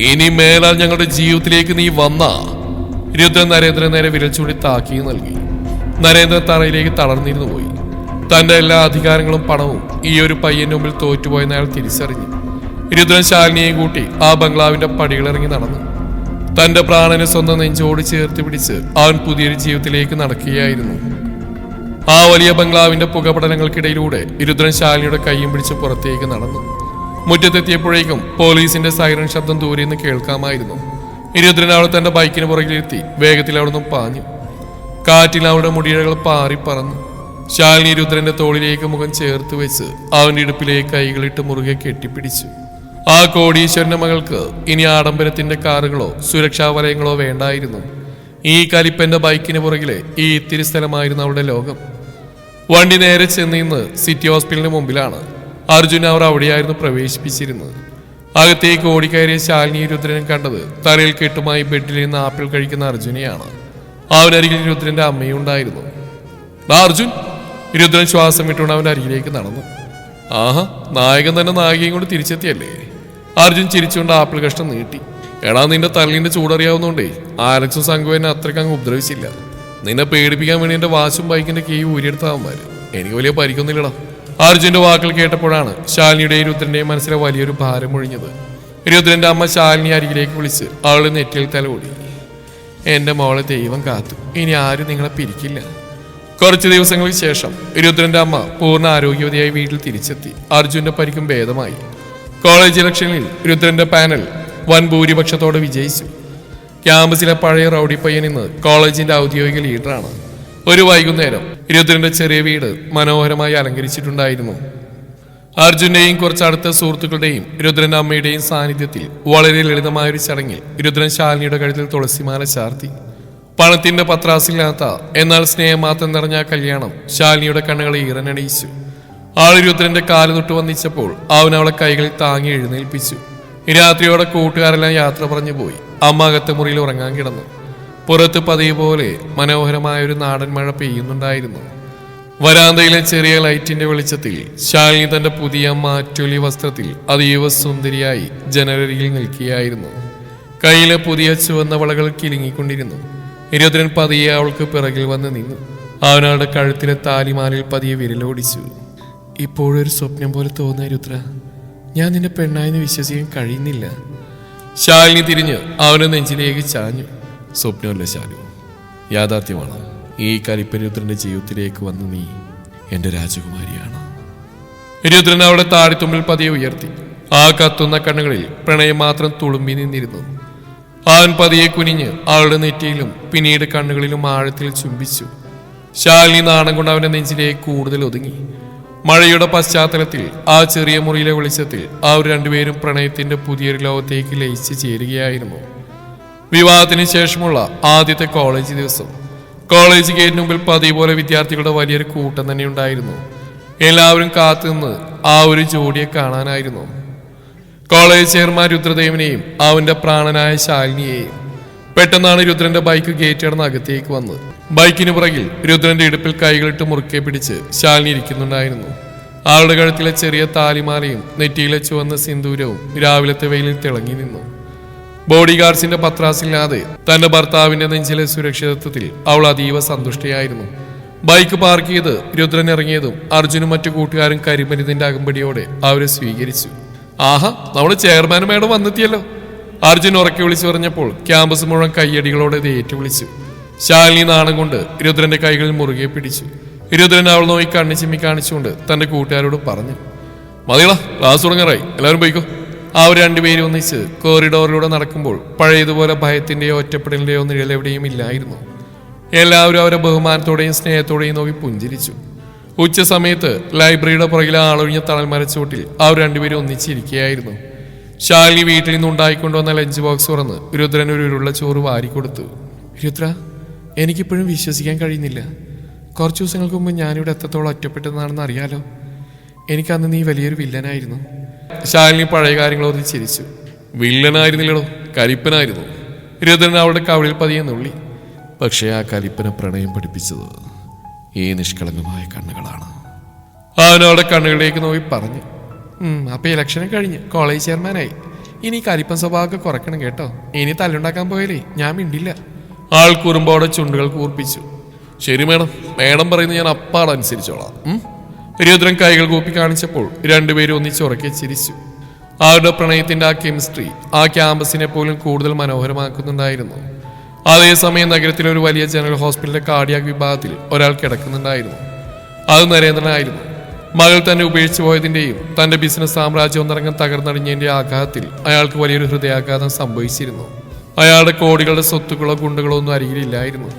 ഇനി മേലാൽ ഞങ്ങളുടെ ജീവിതത്തിലേക്ക് നീ വന്ന. രുദ്രൻ നരേന്ദ്രൻ നേരെ വിരൽ ചൂണ്ടി താക്കീത് നൽകി. നരേന്ദ്രൻ തറയിലേക്ക് തളർന്നിരുന്നു പോയി. തന്റെ എല്ലാ അധികാരങ്ങളും പണവും ഈ ഒരു പയ്യന്റെ മുമ്പിൽ തോറ്റുപോയെന്ന് അയാൾ തിരിച്ചറിഞ്ഞു. രുദ്രൻ ശാലിനിയെയും കൂട്ടി ആ ബംഗ്ലാവിന്റെ പടികളിറങ്ങി നടന്നു. തന്റെ പ്രാണനെ സ്വന്തം നെഞ്ചോട് ചേർത്ത് പിടിച്ച് അവൻ പുതിയൊരു ജീവിതത്തിലേക്ക് നടക്കുകയായിരുന്നു. ആ വലിയ ബംഗ്ലാവിന്റെ പുകപടലങ്ങൾക്കിടയിലൂടെ രുദ്രൻ ശാലിനിയുടെ കൈയും പിടിച്ച് പുറത്തേക്ക് നടന്നു. മുറ്റത്തെത്തിയപ്പോഴേക്കും പോലീസിന്റെ സൈറൻ ശബ്ദം ദൂരെ നിന്ന് കേൾക്കാമായിരുന്നു. രുദ്രൻ അവൾ തന്റെ ബൈക്കിന് പുറകിലിരുത്തി വേഗത്തിൽ അവിടെ നിന്നും പാഞ്ഞു. കാറ്റിൽ അവളുടെ മുടിയിഴകൾ പാറി പറന്നു. ശാലിനി രുദ്രന്റെ തോളിലേക്ക് മുഖം ചേർത്ത് വെച്ച് അവന്റെ ഇടുപ്പിലേക്ക് കൈകളിട്ട് മുറുകെ കെട്ടിപ്പിടിച്ചു. ആ കോടീശ്വരന്റെ മകൾക്ക് ഇനി ആഡംബരത്തിന്റെ കാറുകളോ സുരക്ഷാ വലയങ്ങളോ വേണ്ടായിരുന്നു. ഈ കലിപ്പന്റെ ബൈക്കിന് പുറകിലെ ഈ ഇത്തിരി സ്ഥലമായിരുന്നു അവളുടെ ലോകം. വണ്ടി നേരെ ചെന്നിന്ന് സിറ്റി ഹോസ്പിറ്റലിന് മുമ്പിലാണ്. അർജുൻ അവർ അവിടെയായിരുന്നു പ്രവേശിപ്പിച്ചിരുന്നത്. അകത്തേക്ക് ഓടിക്കയറിയ ശാലിനി രുദ്രനും കണ്ടത് തലയിൽ കെട്ടുമായി ബെഡിൽ നിന്ന് ആപ്പിൾ കഴിക്കുന്ന അർജുനെയാണ്. അവനരികിൽ രുദ്രന്റെ അമ്മയും ഉണ്ടായിരുന്നു. അർജുൻ! രുദ്രൻ ശ്വാസം വിട്ടുകൊണ്ട് അവന്റെ അരികിലേക്ക് നടന്നു. ആഹാ, നായകൻ തന്നെ നായികയും കൊണ്ട് തിരിച്ചെത്തിയല്ലേ? അർജുൻ ചിരിച്ചുകൊണ്ട് ആപ്പിൾ കഷ്ണം നീട്ടി. എടാ, നിന്റെ തല്ലിന്റെ ചൂടറിയാവുന്നോണ്ടേ ആലക്സും സംഘവും എന്നെ അത്രയ്ക്ക് അങ്ങ് ഉപദ്രവിച്ചില്ല. നിന്നെ പേടിപ്പിക്കാൻ വേണ്ടി എന്റെ വാശും ബൈക്കിന്റെ കീ ഊരിയെടുത്താവന്മാര്. എനിക്ക് വലിയ പരിക്കൊന്നുമില്ലടാ. അർജുന്റെ വാക്കുകൾ കേട്ടപ്പോഴാണ് ശാലിനിയുടെയും രുദ്രന്റെയും മനസ്സിലെ വലിയൊരു ഭാരം ഒഴിഞ്ഞത്. രുദ്രന്റെ അമ്മ ശാലിനി അരികിലേക്ക് വിളിച്ച് അവളുടെ നെറ്റിയിൽ തലോടി. എന്റെ മോളെ ദൈവം കാത്തു. ഇനി ആരും നിങ്ങളെ പിരിക്കില്ല. കുറച്ചു ദിവസങ്ങൾക്ക് ശേഷം രുദ്രന്റെ അമ്മ പൂർണ്ണ ആരോഗ്യവതിയായി വീട്ടിൽ തിരിച്ചെത്തി. അർജുന്റെ പരിക്കും ഭേദമായി. കോളേജ് ഇലക്ഷനിൽ രുദ്രന്റെ പാനൽ വൻ ഭൂരിപക്ഷത്തോടെ വിജയിച്ചു. ക്യാമ്പസിലെ പഴയ റൗഡി പയ്യൻ ഇന്ന് കോളേജിന്റെ ഔദ്യോഗിക ലീഡറാണ്. ഒരു വൈകുന്നേരം രുദ്രന്റെ ചെറിയ വീട് മനോഹരമായി അലങ്കരിച്ചിട്ടുണ്ടായിരുന്നു. അർജുന്റെയും കുറച്ച് അടുത്ത സുഹൃത്തുക്കളുടെയും രുദ്രന്റെ അമ്മയുടെയും സാന്നിധ്യത്തിൽ വളരെ ലളിതമായൊരു ചടങ്ങിൽ രുദ്രൻ ശാലിനിയുടെ കഴുത്തിൽ തുളസിമാല ചാർത്തി. പണത്തിന്റെ പത്രാസില്ലാത്ത എന്നാൽ സ്നേഹം മാത്രം നിറഞ്ഞ കല്യാണം ശാലിനിയുടെ കണ്ണുകളെ ഈറനണിയിച്ചു. ആള് രുദ്രന്റെ കാല് തൊട്ട് വന്നിച്ചപ്പോൾ അവൻ അവളെ കൈകളിൽ താങ്ങി എഴുന്നേൽപ്പിച്ചു. രാത്രിയോടെ കൂട്ടുകാരെല്ലാം യാത്ര പറഞ്ഞു പോയി. അമ്മ അകത്തെ മുറിയിൽ ഉറങ്ങാൻ കിടന്നു. പുറത്ത് പതിവ് പോലെ മനോഹരമായൊരു നാടൻ മഴ പെയ്യുന്നുണ്ടായിരുന്നു. വരാന്തയിലെ ചെറിയ ലൈറ്റിന്റെ വെളിച്ചത്തിൽ ശാലിനി തന്റെ പുതിയ മാറ്റൊലി വസ്ത്രത്തിൽ അതീവ സുന്ദരിയായി ജനലരികിൽ നിൽക്കുകയായിരുന്നു. കയ്യിലെ പുതിയ ചുവന്ന വളകൾ കിലുങ്ങിക്കൊണ്ടിരുന്നു. രുദ്രൻ പതിയെ അവൾക്ക് പിറകിൽ വന്ന് നിന്നു. അവനവളുടെ കഴുത്തിലെ താലിമാലിൽ പതിയെ വിരലോടിച്ചു. ഇപ്പോഴൊരു സ്വപ്നം പോലെ തോന്നുക രുദ്ര, ഞാൻ നിന്റെ പെണ്ണായെന്ന് വിശ്വസിക്കാൻ കഴിയുന്നില്ല. ശാലിനി തിരിഞ്ഞ് അവന്റെ നെഞ്ചിലേക്ക് ചാഞ്ഞു. സ്വപ്നമല്ല ശാലു, യാഥാർത്ഥ്യമാണ്. ഈ കലിപ്പൻ രുദ്രന്റെ ജീവിതത്തിലേക്ക് വന്ന് നീ എന്റെ രാജകുമാരിയാണ്. രുദ്രൻ അവളുടെ താടിത്തുമ്പിൽ പതിയെ ഉയർത്തി. ആ കത്തുന്ന കണ്ണുകളിൽ പ്രണയം മാത്രം തുളുമ്പി നിന്നിരുന്നു. അവൻ പതിയെ കുനിഞ്ഞ് അവളുടെ നെറ്റിയിലും പിന്നീട് കണ്ണുകളിലും ആഴത്തിൽ ചുംബിച്ചു. ശാലിനി നാണം കൊണ്ട് അവന്റെ നെഞ്ചിലേക്ക് കൂടുതൽ ഒതുങ്ങി. മഴയുടെ പശ്ചാത്തലത്തിൽ ആ ചെറിയ മുറിയിലെ വെളിച്ചത്തിൽ അവർ രണ്ടുപേരും പ്രണയത്തിന്റെ പുതിയൊരു ലോകത്തേക്ക് ലയിച്ച് ചേരുകയായിരുന്നു. വിവാഹത്തിന് ശേഷമുള്ള ആദ്യത്തെ കോളേജ് ദിവസം. കോളേജ് ഗേറ്റിന് മുമ്പിൽ പതിവ് പോലെ വിദ്യാർത്ഥികളുടെ വലിയൊരു കൂട്ടം തന്നെ ഉണ്ടായിരുന്നു. എല്ലാവരും കാത്തുനിന്ന് ആ ഒരു ജോഡിയെ കാണാനായിരുന്നു. കോളേജ് ചെയർമാൻ രുദ്രദേവനെയും അവന്റെ പ്രാണനായ ശാലിനിയെയും. പെട്ടെന്നാണ് രുദ്രന്റെ ബൈക്ക് ഗേറ്റ് കടന്ന് അകത്തേക്ക് വന്ന്. ബൈക്കിന് പുറകിൽ രുദ്രന്റെ ഇടുപ്പിൽ കൈകളിട്ട് മുറുക്കെ പിടിച്ച് ശാലിനി ഇരിക്കുന്നുണ്ടായിരുന്നു. അവളുടെ കഴുത്തിലെ ചെറിയ താലിമാലയും നെറ്റിയിലെ ചുവന്ന സിന്ദൂരവും രാവിലത്തെ വെയിലിൽ തിളങ്ങി നിന്നു. ബോഡി ഗാർഡ്സിന്റെ പത്രാസില്ലാതെ തന്റെ ഭർത്താവിന്റെ നെഞ്ചിലെ സുരക്ഷിതത്വത്തിൽ അവൾ അതീവ സന്തുഷ്ടയായിരുന്നു. ബൈക്ക് പാർക്ക് ചെയ്ത് രുദ്രൻ ഇറങ്ങിയതും അർജുനും മറ്റു കൂട്ടുകാരും കരിമരുന്നിന്റെ അകമ്പടിയോടെ അവരെ സ്വീകരിച്ചു. ആഹാ, നമ്മുടെ ചെയർമാൻ മേഡം വന്നെത്തിയല്ലോ. അർജുൻ ഉറക്കി വിളിച്ചു പറഞ്ഞപ്പോൾ ക്യാമ്പസ് മുഴുവൻ കയ്യടികളോടെ ഇത് ഏറ്റുവിളിച്ചു. ശാലിനി നാണം കൊണ്ട് രുദ്രന്റെ കൈകളിൽ മുറുകെ പിടിച്ചു. രുദ്രൻ അവൾ നോക്കി കണ്ണു ചിമ്മി കാണിച്ചുകൊണ്ട് തന്റെ കൂട്ടുകാരോട് പറഞ്ഞു, മതികളാ, ക്ലാസ് തുടങ്ങാറായി, എല്ലാവരും പോയിക്കോ. അവർ രണ്ടുപേരും ഒന്നിച്ച് കോറിഡോറിലൂടെ നടക്കുമ്പോൾ പഴയതുപോലെ ഭയത്തിന്റെയോ ഒറ്റപ്പെടലിന്റെയോ നിഴലെവിടെയും ഇല്ലായിരുന്നു. എല്ലാവരും അവരെ ബഹുമാനത്തോടെയും സ്നേഹത്തോടെയും നോക്കി പുഞ്ചിരിച്ചു. ഉച്ച സമയത്ത് ലൈബ്രറിയുടെ പുറകിലെ ആളൊഴിഞ്ഞ തണൽ മരച്ചോട്ടിൽ അവർ രണ്ടുപേരും ഒന്നിച്ചിരിക്കുകയായിരുന്നു. ശാലിനി വീട്ടിൽ നിന്ന് ഉണ്ടായിക്കൊണ്ടുവന്ന ലഞ്ച് ബോക്സ് തുറന്ന് രുദ്രൻ ഒരു ഉരുള ചോറ് വാരിക്കൊടുത്തു. രുദ്ര, എനിക്കിപ്പോഴും വിശ്വസിക്കാൻ കഴിയുന്നില്ല. കുറച്ച് ദിവസങ്ങൾക്ക് മുമ്പ് ഞാനിവിടെ എത്രത്തോളം ഒറ്റപ്പെട്ടതാണെന്ന് അറിയാലോ. എനിക്കന്ന് നീ വലിയൊരു വില്ലനായിരുന്നു. ശാലിനി പഴയ കാര്യങ്ങളോർത്ത് ചിരിച്ചു. വില്ലനായിരുന്നില്ലടോ, കലിപ്പനായിരുന്നു. രുദ്രൻ അവളുടെ കവിളിൽ പതിയെ നുള്ളി. പക്ഷേ ആ കലിപ്പന പ്രണയം പഠിപ്പിച്ചത് ഈ നിഷ്കളങ്കമായ കണ്ണുകളാണ്. അവനവളുടെ കണ്ണുകളിലേക്ക് നോക്കി പറഞ്ഞു. അപ്പൊ ഇലക്ഷനും കഴിഞ്ഞ് കോളേജ് ചെയർമാനായി. ഇനി കലിപ്പൻ സ്വഭാവമൊക്കെ കുറയ്ക്കണം കേട്ടോ. ഇനി തല്ലുണ്ടാക്കാൻ പോയാലേ ഞാൻ മിണ്ടില്ല. ആൾ കുറുമ്പോടെ ചുണ്ടുകൾ കൂർപ്പിച്ചു. ശരി മേഡം, മേഡം പറയുന്നത് ഞാൻ അപ്പാടനുസരിച്ചോളാം. രുദ്രൻ കൈകൾ കൂപ്പി കാണിച്ചപ്പോൾ രണ്ടുപേരും ഒന്നിച്ചുറക്കെ ചിരിച്ചു. അവരുടെ പ്രണയത്തിന്റെ ആ കെമിസ്ട്രി ആ ക്യാമ്പസിനെ പോലും കൂടുതൽ മനോഹരമാക്കുന്നുണ്ടായിരുന്നു. അതേസമയം നഗരത്തിലെ ഒരു വലിയ ജനറൽ ഹോസ്പിറ്റലിലെ കാർഡിയാക് വിഭാഗത്തിൽ ഒരാൾ കിടക്കുന്നുണ്ടായിരുന്നു. അത് നരേന്ദ്രനായിരുന്നു. മകൾ തന്നെ ഉപേക്ഷിച്ചു പോയതിന്റെയും തന്റെ ബിസിനസ് സാമ്രാജ്യം ഒന്നടങ്കം തകർന്നടിഞ്ഞതിന്റെ ആഘാതത്തിൽ അയാൾക്ക് വലിയൊരു ഹൃദയാഘാതം സംഭവിച്ചിരുന്നു. അയാളുടെ കോടികളുടെ സ്വത്തുക്കളോ ഗുണ്ടുകളോ ഒന്നും അരികിലില്ലായിരുന്നു.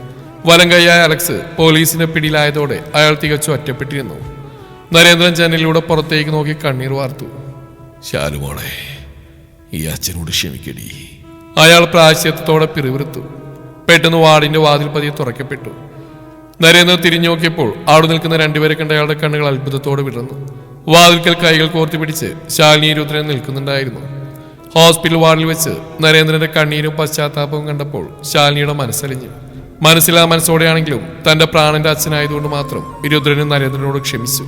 വലം കൈയായ അലക്സ് പോലീസിന്റെ പിടിയിലായതോടെ അയാൾ തികച്ചും ഒറ്റപ്പെട്ടിരുന്നു. നരേന്ദ്രൻ ജനലിലൂടെ പുറത്തേക്ക് നോക്കി കണ്ണീർ വാർത്തു. ശാലുമോളെ, ഈ അച്ഛനോട് ക്ഷമിക്കടി. അയാൾ പ്രായശ്ചിത്തത്തോടെ പിറുവിറുത്തു. പെട്ടെന്ന് വാർഡിന്റെ വാതിൽ പതിയെ തുറക്കപ്പെട്ടു. നരേന്ദ്രൻ തിരിഞ്ഞു നോക്കിയപ്പോൾ അവിടെ നിൽക്കുന്ന രണ്ടുപേരെ കണ്ട അയാളുടെ കണ്ണുകൾ അത്ഭുതത്തോടെ വിടർന്നു. വാതിൽക്കൽ കൈകൾ കോർത്തി പിടിച്ച് ശാലിനി രുദ്രൻ നിൽക്കുന്നുണ്ടായിരുന്നു. ഹോസ്പിറ്റൽ വാർഡിൽ വെച്ച് നരേന്ദ്രന്റെ കണ്ണീരും പശ്ചാത്താപവും കണ്ടപ്പോൾ ശാലിനിയുടെ മനസ്സലിഞ്ഞു. മനസ്സിലാ മനസ്സോടെയാണെങ്കിലും തന്റെ പ്രാണന്റെ അച്ഛനായതുകൊണ്ട് മാത്രം രുദ്രനും നരേന്ദ്രനോട് ക്ഷമിച്ചു.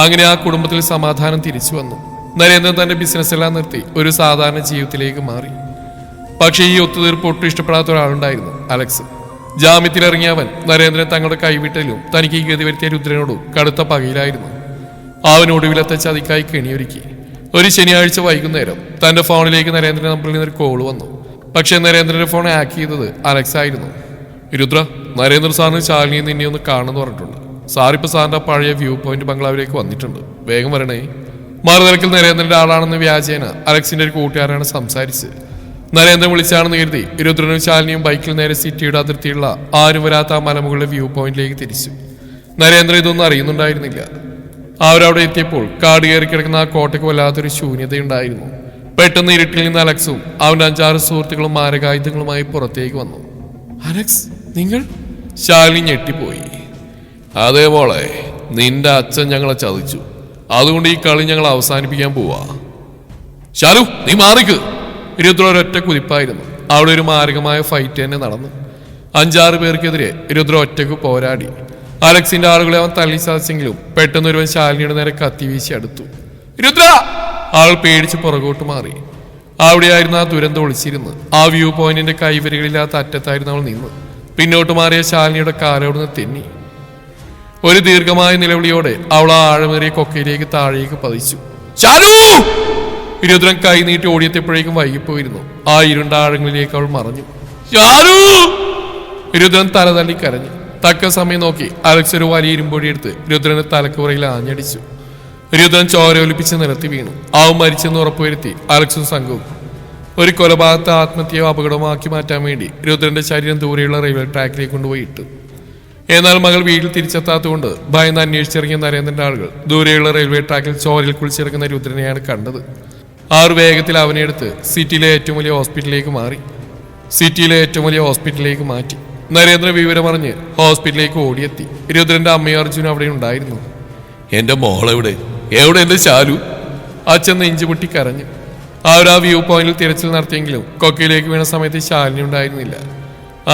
അങ്ങനെ ആ കുടുംബത്തിൽ സമാധാനം തിരിച്ചു വന്നു. നരേന്ദ്രൻ തന്റെ ബിസിനസ് എല്ലാം നിർത്തി ഒരു സാധാരണ ജീവിതത്തിലേക്ക് മാറി. പക്ഷേ ഈ ഒത്തുതീർപ്പ് ഒട്ടും ഇഷ്ടപ്പെടാത്ത ഒരാളുണ്ടായിരുന്നു, അലക്സ്. ജാമ്യത്തിലിറങ്ങിയവൻ നരേന്ദ്രൻ തങ്ങളുടെ കൈവിട്ടലും തനിക്ക് ഈ ഗതി വരുത്തിയ രുദ്രനോടും കടുത്ത പകയിലായിരുന്നു. അവനൊടുവിലത്തെ ചതിക്കായി കെണിയൊരുക്കി. ഒരു ശനിയാഴ്ച വൈകുന്നേരം തന്റെ ഫോണിലേക്ക് നരേന്ദ്രൻ നമ്പറിൽ നിന്നൊരു കോൾ വന്നു. പക്ഷെ നരേന്ദ്രന്റെ ഫോൺ ഹാക്ക് ചെയ്തത് അലക്സ് ആയിരുന്നു. രുദ്ര, നരേന്ദ്ര സാറിന് ശാലിനി നിന്നെ ഒന്ന് കാണുമെന്ന് പറഞ്ഞിട്ടുണ്ട്. സാറിപ്പോ സാറിന്റെ പഴയ വ്യൂ പോയിന്റ് ബംഗ്ലാവിലേക്ക് വന്നിട്ടുണ്ട്, വേഗം വരണേ. മറുതലക്കിൽ നരേന്ദ്രന്റെ ആളാണെന്ന് വ്യാജേന അലക്സിന്റെ ഒരു കൂട്ടുകാരാണ് സംസാരിച്ച്. നരേന്ദ്രൻ വിളിച്ചാണെന്ന് കരുതി രുദ്രനും ശാലിനിയും ബൈക്കിൽ നേരെ സിറ്റിയുടെ അതിർത്തിയുള്ള ആരും വരാത്ത ആ മലമുകളുടെ വ്യൂ പോയിന്റിലേക്ക് തിരിച്ചു. നരേന്ദ്രൻ ഇതൊന്നും അറിയുന്നുണ്ടായിരുന്നില്ല. അവരവിടെ എത്തിയപ്പോൾ കാട് കയറി കിടക്കുന്ന ആ കോട്ടയ്ക്ക് വല്ലാത്തൊരു ശൂന്യതയുണ്ടായിരുന്നു. പെട്ടെന്ന് ഇരുട്ടിൽ നിന്ന് അലക്സും അവന്റെ 5-6 സുഹൃത്തുക്കളും മാരകായുധങ്ങളുമായി പുറത്തേക്ക് വന്നു. അലക്സ്, നിങ്ങൾ? ശാലിനി ഞെട്ടിപ്പോയി. അതേ മോളെ, നിന്റെ അച്ഛൻ ഞങ്ങളെ ചതിച്ചു. അതുകൊണ്ട് ഈ കളി ഞങ്ങൾ അവസാനിപ്പിക്കാൻ പോവാ. ശാലു, നീ മാറിക്ക്. രുദ്ര ഒരൊറ്റ കുതിപ്പായിരുന്നു. അവിടെ ഒരു മാരകമായ ഫൈറ്റ് തന്നെ നടന്നു. 5-6 പേർക്കെതിരെ രുദ്ര ഒറ്റക്ക് പോരാടി. അലക്സിന്റെ ആളുകളെ അവൻ തള്ളി സാധിച്ചെങ്കിലും പെട്ടെന്ന് ഒരുവൻ ശാലിനിയുടെ നേരെ കത്തി വീശി അടുത്തു. രുദ്ര! ആൾ പേടിച്ച് പുറകോട്ട് മാറി. അവിടെയായിരുന്നു ആ ദുരന്തം ഒളിച്ചിരുന്ന്. ആ വ്യൂ പോയിന്റിന്റെ കൈവരികളില്ലാത്ത അറ്റത്തായിരുന്നു അവൾ നിന്ന്. പിന്നോട്ട് മാറിയ ശാലിനിയുടെ കാലോടുന്ന് തെന്നി. ഒരു ദീർഘമായ നിലവിളിയോടെ അവൾ ആ ആഴമേറിയ കൊക്കയിലേക്ക് താഴേക്ക് പതിച്ചു. ശാലു! രുദ്രൻ കൈ നീട്ടി ഓടിയെത്തിയപ്പോഴേക്കും വൈകിപ്പോയിരുന്നു. ആ ഇരുണ്ട ആഴങ്ങളിലേക്ക് അവൾ മറഞ്ഞു. ശാലു! രുദ്രൻ തല തല്ലി കരഞ്ഞു. തക്ക സമയം നോക്കി അലക്സ് ഒരു വലിയ ഇരുമ്പൊടി എടുത്ത് രുദ്രന്റെ തലക്കുറയിൽ ആഞ്ഞടിച്ചു. രുദ്രൻ ചോരയൊലിപ്പിച്ച് നിരത്തി വീണു. അവൻ മരിച്ചെന്ന് ഉറപ്പുവരുത്തി അലക്സും സംഘവും ഒരു കൊലപാതകത്തെ ആത്മഹത്യയോ അപകടമാക്കി മാറ്റാൻ വേണ്ടി രുദ്രന്റെ ശരീരം ദൂരെയുള്ള റെയിൽവേ ട്രാക്കിലേക്ക് കൊണ്ടുപോയി ഇട്ടു. എന്നാൽ മകൾ വീട്ടിൽ തിരിച്ചെത്താത്തതുകൊണ്ട് ഭയന്ന് അന്വേഷിച്ചിറങ്ങിയ നരേന്ദ്രന്റെ ആളുകൾ ദൂരെയുള്ള റെയിൽവേ ട്രാക്കിൽ ചോരയിൽ കുളിച്ചിറങ്ങുന്ന രുദ്രനെയാണ് കണ്ടത്. ആറ് വേഗത്തിൽ അവനെ എടുത്ത് സിറ്റിയിലെ ഏറ്റവും വലിയ ഹോസ്പിറ്റലിലേക്ക് മാറ്റി. നരേന്ദ്രൻ വിവരമറിഞ്ഞ് ഹോസ്പിറ്റലിലേക്ക് ഓടിയെത്തി. രുദ്രന്റെ അമ്മയും അർജുനും അവിടെ ഉണ്ടായിരുന്നു. എന്റെ മോളെവിടെ? എവിടെ എന്റെ ശാലു? അച്ഛൻ നെഞ്ചുപൊട്ടി കരഞ്ഞു. അവർ ആ വ്യൂ പോയിന്റിൽ തിരച്ചിൽ നടത്തിയെങ്കിലും കൊക്കയിലേക്ക് വീണ സമയത്ത് ശാലിനി ഉണ്ടായിരുന്നില്ല.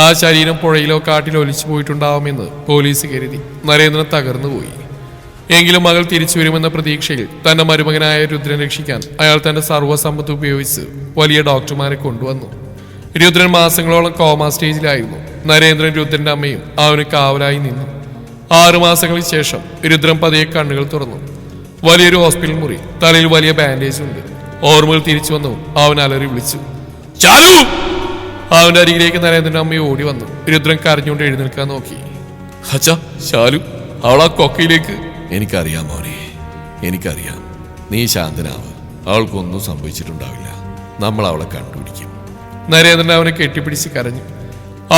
ആ ശരീരം പുഴയിലോ കാട്ടിലോ ഒലിച്ചു പോയിട്ടുണ്ടാവുമെന്ന് പോലീസ് കരുതി. നരേന്ദ്രൻ തകർന്നുപോയി. എങ്കിലും മകൾ തിരിച്ചു വരുമെന്ന പ്രതീക്ഷയിൽ തന്റെ മരുമകനായ രുദ്രൻ രക്ഷിക്കാൻ അയാൾ തന്റെ സർവ്വസമ്പത്ത് ഉപയോഗിച്ച് വലിയ ഡോക്ടർമാരെ കൊണ്ടുവന്നു. രുദ്രൻ മാസങ്ങളോളം കോമ സ്റ്റേജിലായിരുന്നു. നരേന്ദ്രൻ രുദ്രന്റെ അമ്മയും അവന് കാവലായി നിന്നു. 6 മാസങ്ങൾക്ക് ശേഷം രുദ്രൻ പതിയെ കണ്ണുകൾ തുറന്നു. വലിയൊരു ഹോസ്പിറ്റൽ മുറി, തലയിൽ വലിയ ബാൻഡേജ് ഉണ്ട്. ഓർമ്മകൾ തിരിച്ചു വന്നു. അവൻ അലറി വിളിച്ചു, ശാലു! അവന്റെ അരികിലേക്ക് നരേന്ദ്രന്റെ അമ്മയെ ഓടി വന്നു. രുദ്രൻ കരഞ്ഞുകൊണ്ട് എഴുന്നേൽക്കാൻ നോക്കി. അച്ഛാ, ശാലു അവളാ കൊക്കയിലേക്ക്. എനിക്കറിയാം മോനെ, എനിക്കറിയാം. നീ ശാന്തനാവ്. അവൾക്കൊന്നും സംഭവിച്ചിട്ടുണ്ടാവില്ല. നമ്മൾ അവളെ കണ്ടുപിടിക്കും. നരേന്ദ്രൻ അവനെ കെട്ടിപ്പിടിച്ച് കരഞ്ഞു.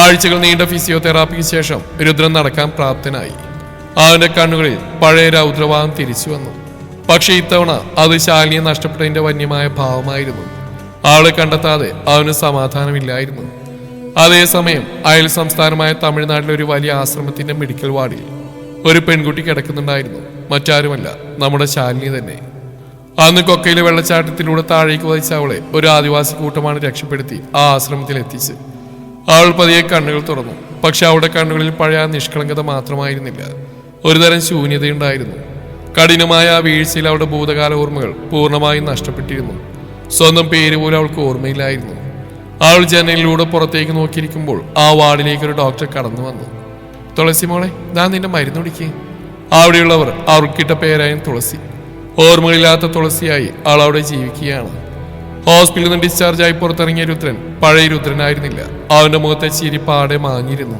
ആഴ്ചകൾ നീണ്ട ഫിസിയോതെറാപ്പിക്ക് ശേഷം രുദ്രൻ നടക്കാൻ പ്രാപ്തനായി. അവന്റെ കണ്ണുകളിൽ പഴയ രൗദ്രഭാവം തിരിച്ചു വന്നു. പക്ഷെ ഇത്തവണ അത് ശാലിനിയെ നഷ്ടപ്പെട്ടതിന്റെ വന്യമായ ഭാവമായിരുന്നു. അവളെ കണ്ടെത്താതെ അവന് സമാധാനമില്ലായിരുന്നു. അതേസമയം അയൽ സംസ്ഥാനമായ തമിഴ്നാട്ടിലെ ഒരു വലിയ ആശ്രമത്തിന്റെ മെഡിക്കൽ വാർഡിൽ ഒരു പെൺകുട്ടി കിടക്കുന്നുണ്ടായിരുന്നു. മറ്റാരുമല്ല, നമ്മുടെ ശാലിനി തന്നെ. അന്ന് കൊക്കയിലെ വെള്ളച്ചാട്ടത്തിലൂടെ താഴേക്ക് വഹിച്ച അവളെ ഒരു ആദിവാസി കൂട്ടമാണ് രക്ഷപ്പെടുത്തി ആ ആശ്രമത്തിൽ എത്തിച്ച്. അവൾ പതിയെ കണ്ണുകൾ തുറന്നു. പക്ഷെ അവളുടെ കണ്ണുകളിൽ പഴയ നിഷ്കളങ്കത മാത്രമായിരുന്നില്ല, ഒരുതരം ശൂന്യതയുണ്ടായിരുന്നു. കഠിനമായ ആ വീഴ്ചയിൽ അവളുടെ ഭൂതകാല ഓർമ്മകൾ പൂർണ്ണമായും നഷ്ടപ്പെട്ടിരുന്നു. സ്വന്തം പേര് പോലും അവൾക്ക് ഓർമ്മയില്ലായിരുന്നു. അവൾ ജനലിലൂടെ പുറത്തേക്ക് നോക്കിയിരിക്കുമ്പോൾ ആ വാർഡിലേക്ക് ഒരു ഡോക്ടർ കടന്നു വന്നു. തുളസി മോളെ, ഞാൻ നിന്റെ മരുന്നൊടിക്ക്. അവിടെയുള്ളവർ അവർക്കിട്ട പേരായിരുന്നു തുളസി. ഓർമ്മകളില്ലാത്ത തുളസിയായി അവൾ അവിടെ ജീവിക്കുകയാണ്. ഹോസ്പിറ്റലിൽ നിന്ന് ഡിസ്ചാർജായി പുറത്തിറങ്ങിയ രുദ്രൻ പഴയ രുദ്രനായിരുന്നില്ല. അവന്റെ മുഖത്തെ ചിരി പാടെ മാഞ്ഞിരുന്നു.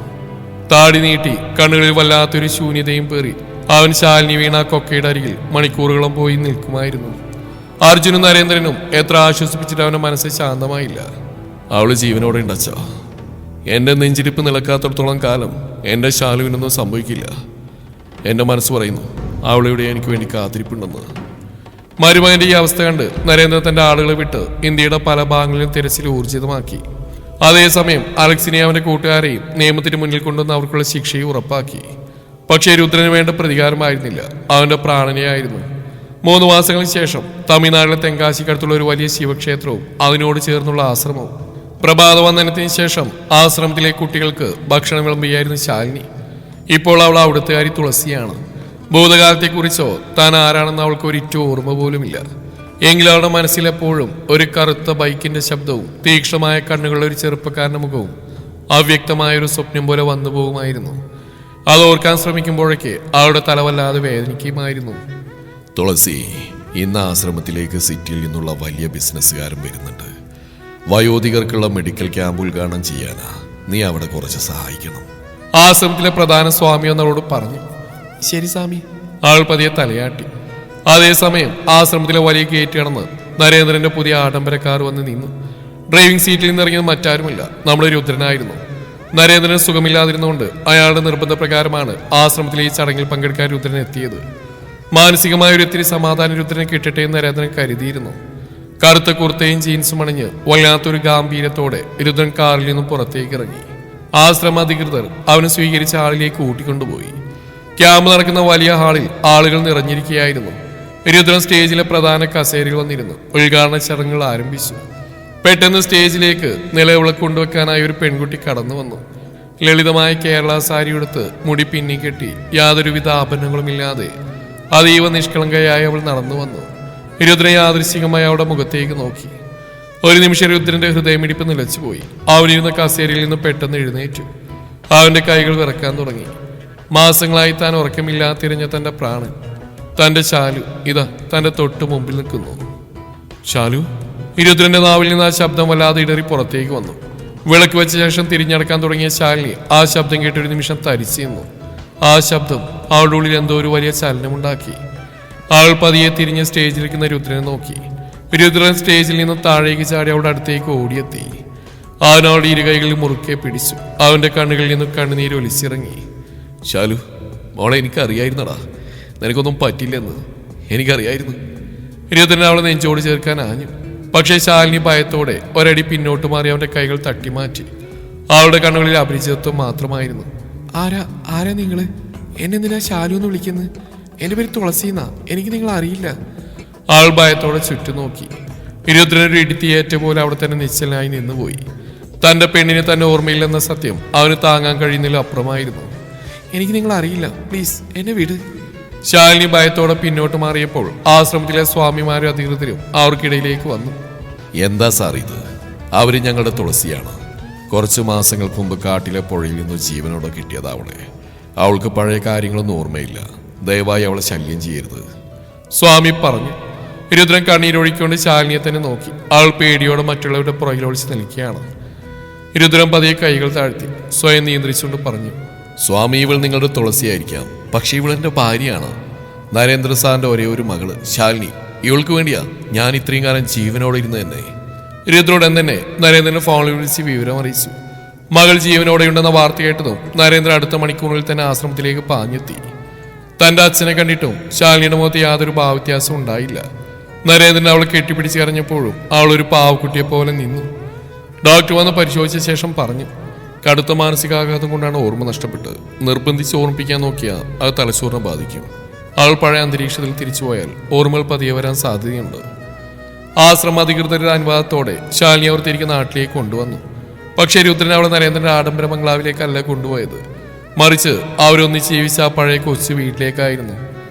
താടി നീട്ടി കണ്ണുകളിൽ വല്ലാത്തൊരു ശൂന്യതയും പേറി അവൻ ശാലിനി വീണ കൊക്കയുടെ അരികിൽ മണിക്കൂറുകളും പോയി നിൽക്കുമായിരുന്നു. അർജുനും നരേന്ദ്രനും എത്ര ആശ്വസിപ്പിച്ചിട്ട് അവന്റെ മനസ്സ് ശാന്തമായില്ല. അവള് ജീവനോടെ ഉണ്ടച്ചോ. എന്റെ നെഞ്ചിരിപ്പ് നിലക്കാത്തടത്തോളം കാലം എന്റെ ശാലുവിനൊന്നും സംഭവിക്കില്ല. എന്റെ മനസ്സ് പറയുന്നു അവളിവിടെ എനിക്ക് വേണ്ടി കാത്തിരിപ്പുണ്ടെന്ന്. മരുമകന്റെ ഈ അവസ്ഥ കണ്ട് നരേന്ദ്രൻ തന്റെ ആളുകളെ വിട്ട് ഇന്ത്യയുടെ പല ഭാഗങ്ങളിലും തിരച്ചിൽ ഊർജിതമാക്കി. അതേസമയം അലക്സിനെയും അവന്റെ കൂട്ടുകാരെയും നിയമത്തിന് മുന്നിൽ കൊണ്ടുവന്ന് അവർക്കുള്ള ശിക്ഷയെ ഉറപ്പാക്കി. പക്ഷേ രുദ്രന് വേണ്ട പ്രതികാരമായിരുന്നില്ല, അവന്റെ പ്രാണനെയായിരുന്നു. 3 മാസങ്ങൾക്ക് ശേഷം തമിഴ്നാട്ടിലെ തെങ്കാശിക്കടുത്തുള്ള ഒരു വലിയ ശിവക്ഷേത്രവും അതിനോട് ചേർന്നുള്ള ആശ്രമവും. പ്രഭാത വന്ദനത്തിന് ശേഷം ആശ്രമത്തിലെ കുട്ടികൾക്ക് ഭക്ഷണം വിളമ്പിയായിരുന്നു ശാലിനി. ഇപ്പോൾ അവൾ അവിടുത്തുകാരി തുളസിയാണ്. ഭൂതകാലത്തെക്കുറിച്ചോ താൻ ആരാണെന്ന് അവൾക്ക് ഒരിറ്റു ഓർമ്മ പോലുമില്ല. എങ്കിലും അവളുടെ മനസ്സിലെപ്പോഴും ഒരു കറുത്ത ബൈക്കിന്റെ ശബ്ദവും തീക്ഷ്ണമായ കണ്ണുകളുടെ ഒരു ചെറുപ്പക്കാരന്റെ മുഖവും അവ്യക്തമായൊരു സ്വപ്നം പോലെ വന്നു പോകുമായിരുന്നു. അത് ഓർക്കാൻ ശ്രമിക്കുമ്പോഴേക്ക് അവളുടെ തലവല്ലാതെ വേദനിക്കുമായിരുന്നു. തുളസി, ഇന്ന് ആശ്രമത്തിലേക്ക് സിറ്റിയിൽ നിന്നുള്ള വലിയ ബിസിനസ്സുകാരും വരുന്നുണ്ട്. വയോധികർക്കുള്ള മെഡിക്കൽ ക്യാമ്പ് ഉദ്ഘാടനം ചെയ്യാനാ. നീ അവിടെ കുറച്ച് സഹായിക്കണം. ആശ്രമത്തിലെ പ്രധാന സ്വാമി എന്നവളോട് പറഞ്ഞു. ശരി സ്വാമി. ആൾ പതിയെ തലയാട്ടി. അതേസമയം ആശ്രമത്തിലെ വലിയ ഗേറ്റ് കടന്ന് നരേന്ദ്രന്റെ പുതിയ ആഡംബര കാർ വന്ന് നിന്നു. ഡ്രൈവിംഗ് സീറ്റിൽ നിന്നിറങ്ങിയത് മറ്റാരുമില്ല, നമ്മുടെ രുദ്രനായിരുന്നു. നരേന്ദ്രന് സുഖമില്ലാതിരുന്നുകൊണ്ട് അയാളുടെ നിർബന്ധപ്രകാരമാണ് ആശ്രമത്തിലെ ഈ ചടങ്ങിൽ പങ്കെടുക്കാൻ രുദ്രൻ എത്തിയത്. മാനസികമായ ഒരു ഇത്തിരി സമാധാനം രുദ്രനെ കിട്ടട്ടെ എന്ന് നരേന്ദ്രൻ കരുതിയിരുന്നു. കറുത്ത കുർത്തയും ജീൻസും അണിഞ്ഞ് വല്ലാത്തൊരു ഗാംഭീര്യത്തോടെ രുദ്രൻ കാറിൽ നിന്നും പുറത്തേക്ക് ഇറങ്ങി. ആശ്രമ അധികൃതർ അവനെ സ്വീകരിച്ച ആളിലേക്ക് കൂട്ടിക്കൊണ്ടുപോയി. ക്യാമ്പ് നടക്കുന്ന വലിയ ഹാളിൽ ആളുകൾ നിറഞ്ഞിരിക്കുകയായിരുന്നു. രുദ്രൻ സ്റ്റേജിലെ പ്രധാന കസേരയിൽ വന്നിരുന്നു. ഉദ്ഘാടന ചടങ്ങുകൾ ആരംഭിച്ചു. പെട്ടെന്ന് സ്റ്റേജിലേക്ക് നിലവിളക്ക് കൊണ്ടുവെക്കാനായി ഒരു പെൺകുട്ടി കടന്നു വന്നു. ലളിതമായ കേരള സാരി ഉടുത്ത് മുടി പിന്നിക്കെട്ടി യാതൊരുവിധ ആഭരണങ്ങളുമില്ലാതെ അതീവ നിഷ്കളങ്കയായി അവൾ നടന്നു വന്നു. രുദ്രൻ യാദൃശ്ചികമായി അവളുടെ മുഖത്തേക്ക് നോക്കി. ഒരു നിമിഷം രുദ്രന്റെ ഹൃദയമിടിപ്പ് നിലച്ചുപോയി. അവനിരുന്ന കസേരയിൽ നിന്ന് പെട്ടെന്ന് എഴുന്നേറ്റു. അവന്റെ കൈകൾ വിറക്കാൻ തുടങ്ങി. മാസങ്ങളായി താൻ ഉറക്കമില്ലാതിരിഞ്ഞ തന്റെ പ്രാണൻ, തന്റെ ശാലു ഇതാ തന്റെ തൊട്ട് മുമ്പിൽ നിൽക്കുന്നു. ശാലു. രുദ്രന്റെ നാവിൽ നിന്ന് ആ ശബ്ദം വല്ലാതെ ഇടറി പുറത്തേക്ക് വന്നു. വിളക്ക് വെച്ച ശേഷം തിരിഞ്ഞടക്കാൻ തുടങ്ങിയ ശാലിനി ആ ശബ്ദം കേട്ടൊരു നിമിഷം തരിച്ചു നിന്നു. ആ ശബ്ദം അവളുടെ ഉള്ളിൽ എന്തോ ഒരു വലിയ ചലനമുണ്ടാക്കി. അവൾ പതിയെ തിരിഞ്ഞ് സ്റ്റേജിലിരിക്കുന്ന രുദ്രനെ നോക്കി. രുദ്രൻ സ്റ്റേജിൽ നിന്ന് താഴേക്ക് ചാടി അവളുടെ അടുത്തേക്ക് ഓടിയെത്തി. അവൻ അവളുടെ ഇരുകൈകളിൽ മുറുക്കെ പിടിച്ചു. അവന്റെ കണ്ണുകളിൽ നിന്ന് കണ്ണുനീര് ഒലിച്ചിറങ്ങി. ശാലു മോളെ, എനിക്കറിയായിരുന്നടാ നിനക്കൊന്നും പറ്റില്ലെന്ന്. എനിക്കറിയായിരുന്നു. രുദ്രൻ അവളെ നെഞ്ചോട് ചേർക്കാൻ ആഞ്ഞു. പക്ഷേ ശാലിനി ഭയത്തോടെ ഒരടി പിന്നോട്ട് മാറി അവന്റെ കൈകൾ തട്ടിമാറ്റി. അവളുടെ കണ്ണുകളിൽ അപരിചിതത്വം മാത്രമായിരുന്നു. ആരാ നിങ്ങള്? എന്നെ എന്തിനാ ശാലു എന്ന് വിളിക്കുന്നത്? എന്റെ പേര് തുളസിന്നാ. എനിക്ക് നിങ്ങൾ അറിയില്ല. അവൾ ഭയത്തോടെ ചുറ്റും നോക്കി. രുദ്രനൊരു ഇടിത്തിയേറ്റ പോലെ അവിടെ തന്നെ നിശ്ചലനായി നിന്നുപോയി. തന്റെ പെണ്ണിനെ തന്നെ ഓർമ്മയില്ലെന്ന സത്യം അവന് താങ്ങാൻ കഴിയുന്നതിലും അപ്പുറമായിരുന്നു. എനിക്ക് നിങ്ങൾ അറിയില്ല, പ്ലീസ് എന്നെ വിട്. ശാലിനി ഭയത്തോടെ പിന്നോട്ട് മാറിയപ്പോൾ ആശ്രമത്തിലെ സ്വാമിമാരും അധികൃതരും അവർക്കിടയിലേക്ക് വന്നു. എന്താ സാർ ഇത്? അവര് ഞങ്ങളുടെ തുളസിയാണ്. കുറച്ച് മാസങ്ങൾക്ക് മുമ്പ് കാട്ടിലെ പുഴയിൽ നിന്ന് ജീവനോടെ കിട്ടിയതാവളെ. അവൾക്ക് പഴയ കാര്യങ്ങളൊന്നും ഓർമ്മയില്ല. ദയവായി അവളെ ശല്യം ചെയ്യരുത്, സ്വാമി പറഞ്ഞു. രുദ്രൻ കണ്ണീരൊഴിക്കൊണ്ട് ശാലിനിയെ തന്നെ നോക്കി. അവൾ പേടിയോടെ മറ്റുള്ളവരുടെ പുറകിലൊളിച്ച് നിൽക്കുകയാണ്. രുദ്രൻ പതിയെ കൈകൾ താഴ്ത്തി സ്വയം നിയന്ത്രിച്ചുകൊണ്ട് പറഞ്ഞു. സ്വാമി, ഇവൾ നിങ്ങളുടെ തുളസിയായിരിക്കാം, പക്ഷെ ഇവളെന്റെ ഭാര്യയാണ്. നരേന്ദ്ര സാറിന്റെ ഒരേ ഒരു മകള് ശാലിനി ഇവൾക്ക് വേണ്ടിയാ ഞാൻ ഇത്രയും കാലം ജീവനോടെ ഇരുന്ന് തന്നെ. രുദ്രോടൻ തന്നെ നരേന്ദ്രനെ ഫോണിൽ വിളിച്ച് വിവരം അറിയിച്ചു. മകൾ ജീവനോടെയുണ്ടെന്ന വാർത്ത കേട്ടതും നരേന്ദ്രൻ അടുത്ത മണിക്കൂറിൽ തന്നെ ആശ്രമത്തിലേക്ക് പാഞ്ഞെത്തി. തന്റെ അച്ഛനെ കണ്ടിട്ടും ശാലിനിയുടെ മുഖത്ത് യാതൊരു ഭാവവ്യത്യാസവും ഉണ്ടായില്ല. നരേന്ദ്രൻ അവളെ കെട്ടിപ്പിടിച്ച് കരഞ്ഞപ്പോഴും അവൾ ഒരു പാവക്കുട്ടിയെ പോലെ നിന്നു. ഡോക്ടർ വന്ന് പരിശോധിച്ച ശേഷം പറഞ്ഞു, കടുത്ത മാനസികാഘാതം കൊണ്ടാണ് ഓർമ്മ നഷ്ടപ്പെട്ടത്. നിർബന്ധിച്ച് ഓർമ്മിപ്പിക്കാൻ നോക്കിയാൽ അത് തലച്ചോറിനെ ബാധിക്കും. അവൾ പഴയ അന്തരീക്ഷത്തിൽ തിരിച്ചുപോയാൽ ഓർമ്മകൾ പതിയെ വരാൻ സാധ്യതയുണ്ട്. ആശ്രമ അധികൃതരുടെ അനുവാദത്തോടെ ശാലിനി അവർ തിരികെ നാട്ടിലേക്ക് കൊണ്ടുവന്നു. പക്ഷേ രുദ്രൻ അവളെ നരേന്ദ്രന്റെ ആഡംബര ബംഗ്ലാവിലേക്കല്ല കൊണ്ടുപോയത്. മറിച്ച് അവരൊന്നിച്ച് ജീവിച്ച ആ പഴയ കൊച്ചു വീട്ടിലേക്കായിരുന്നു.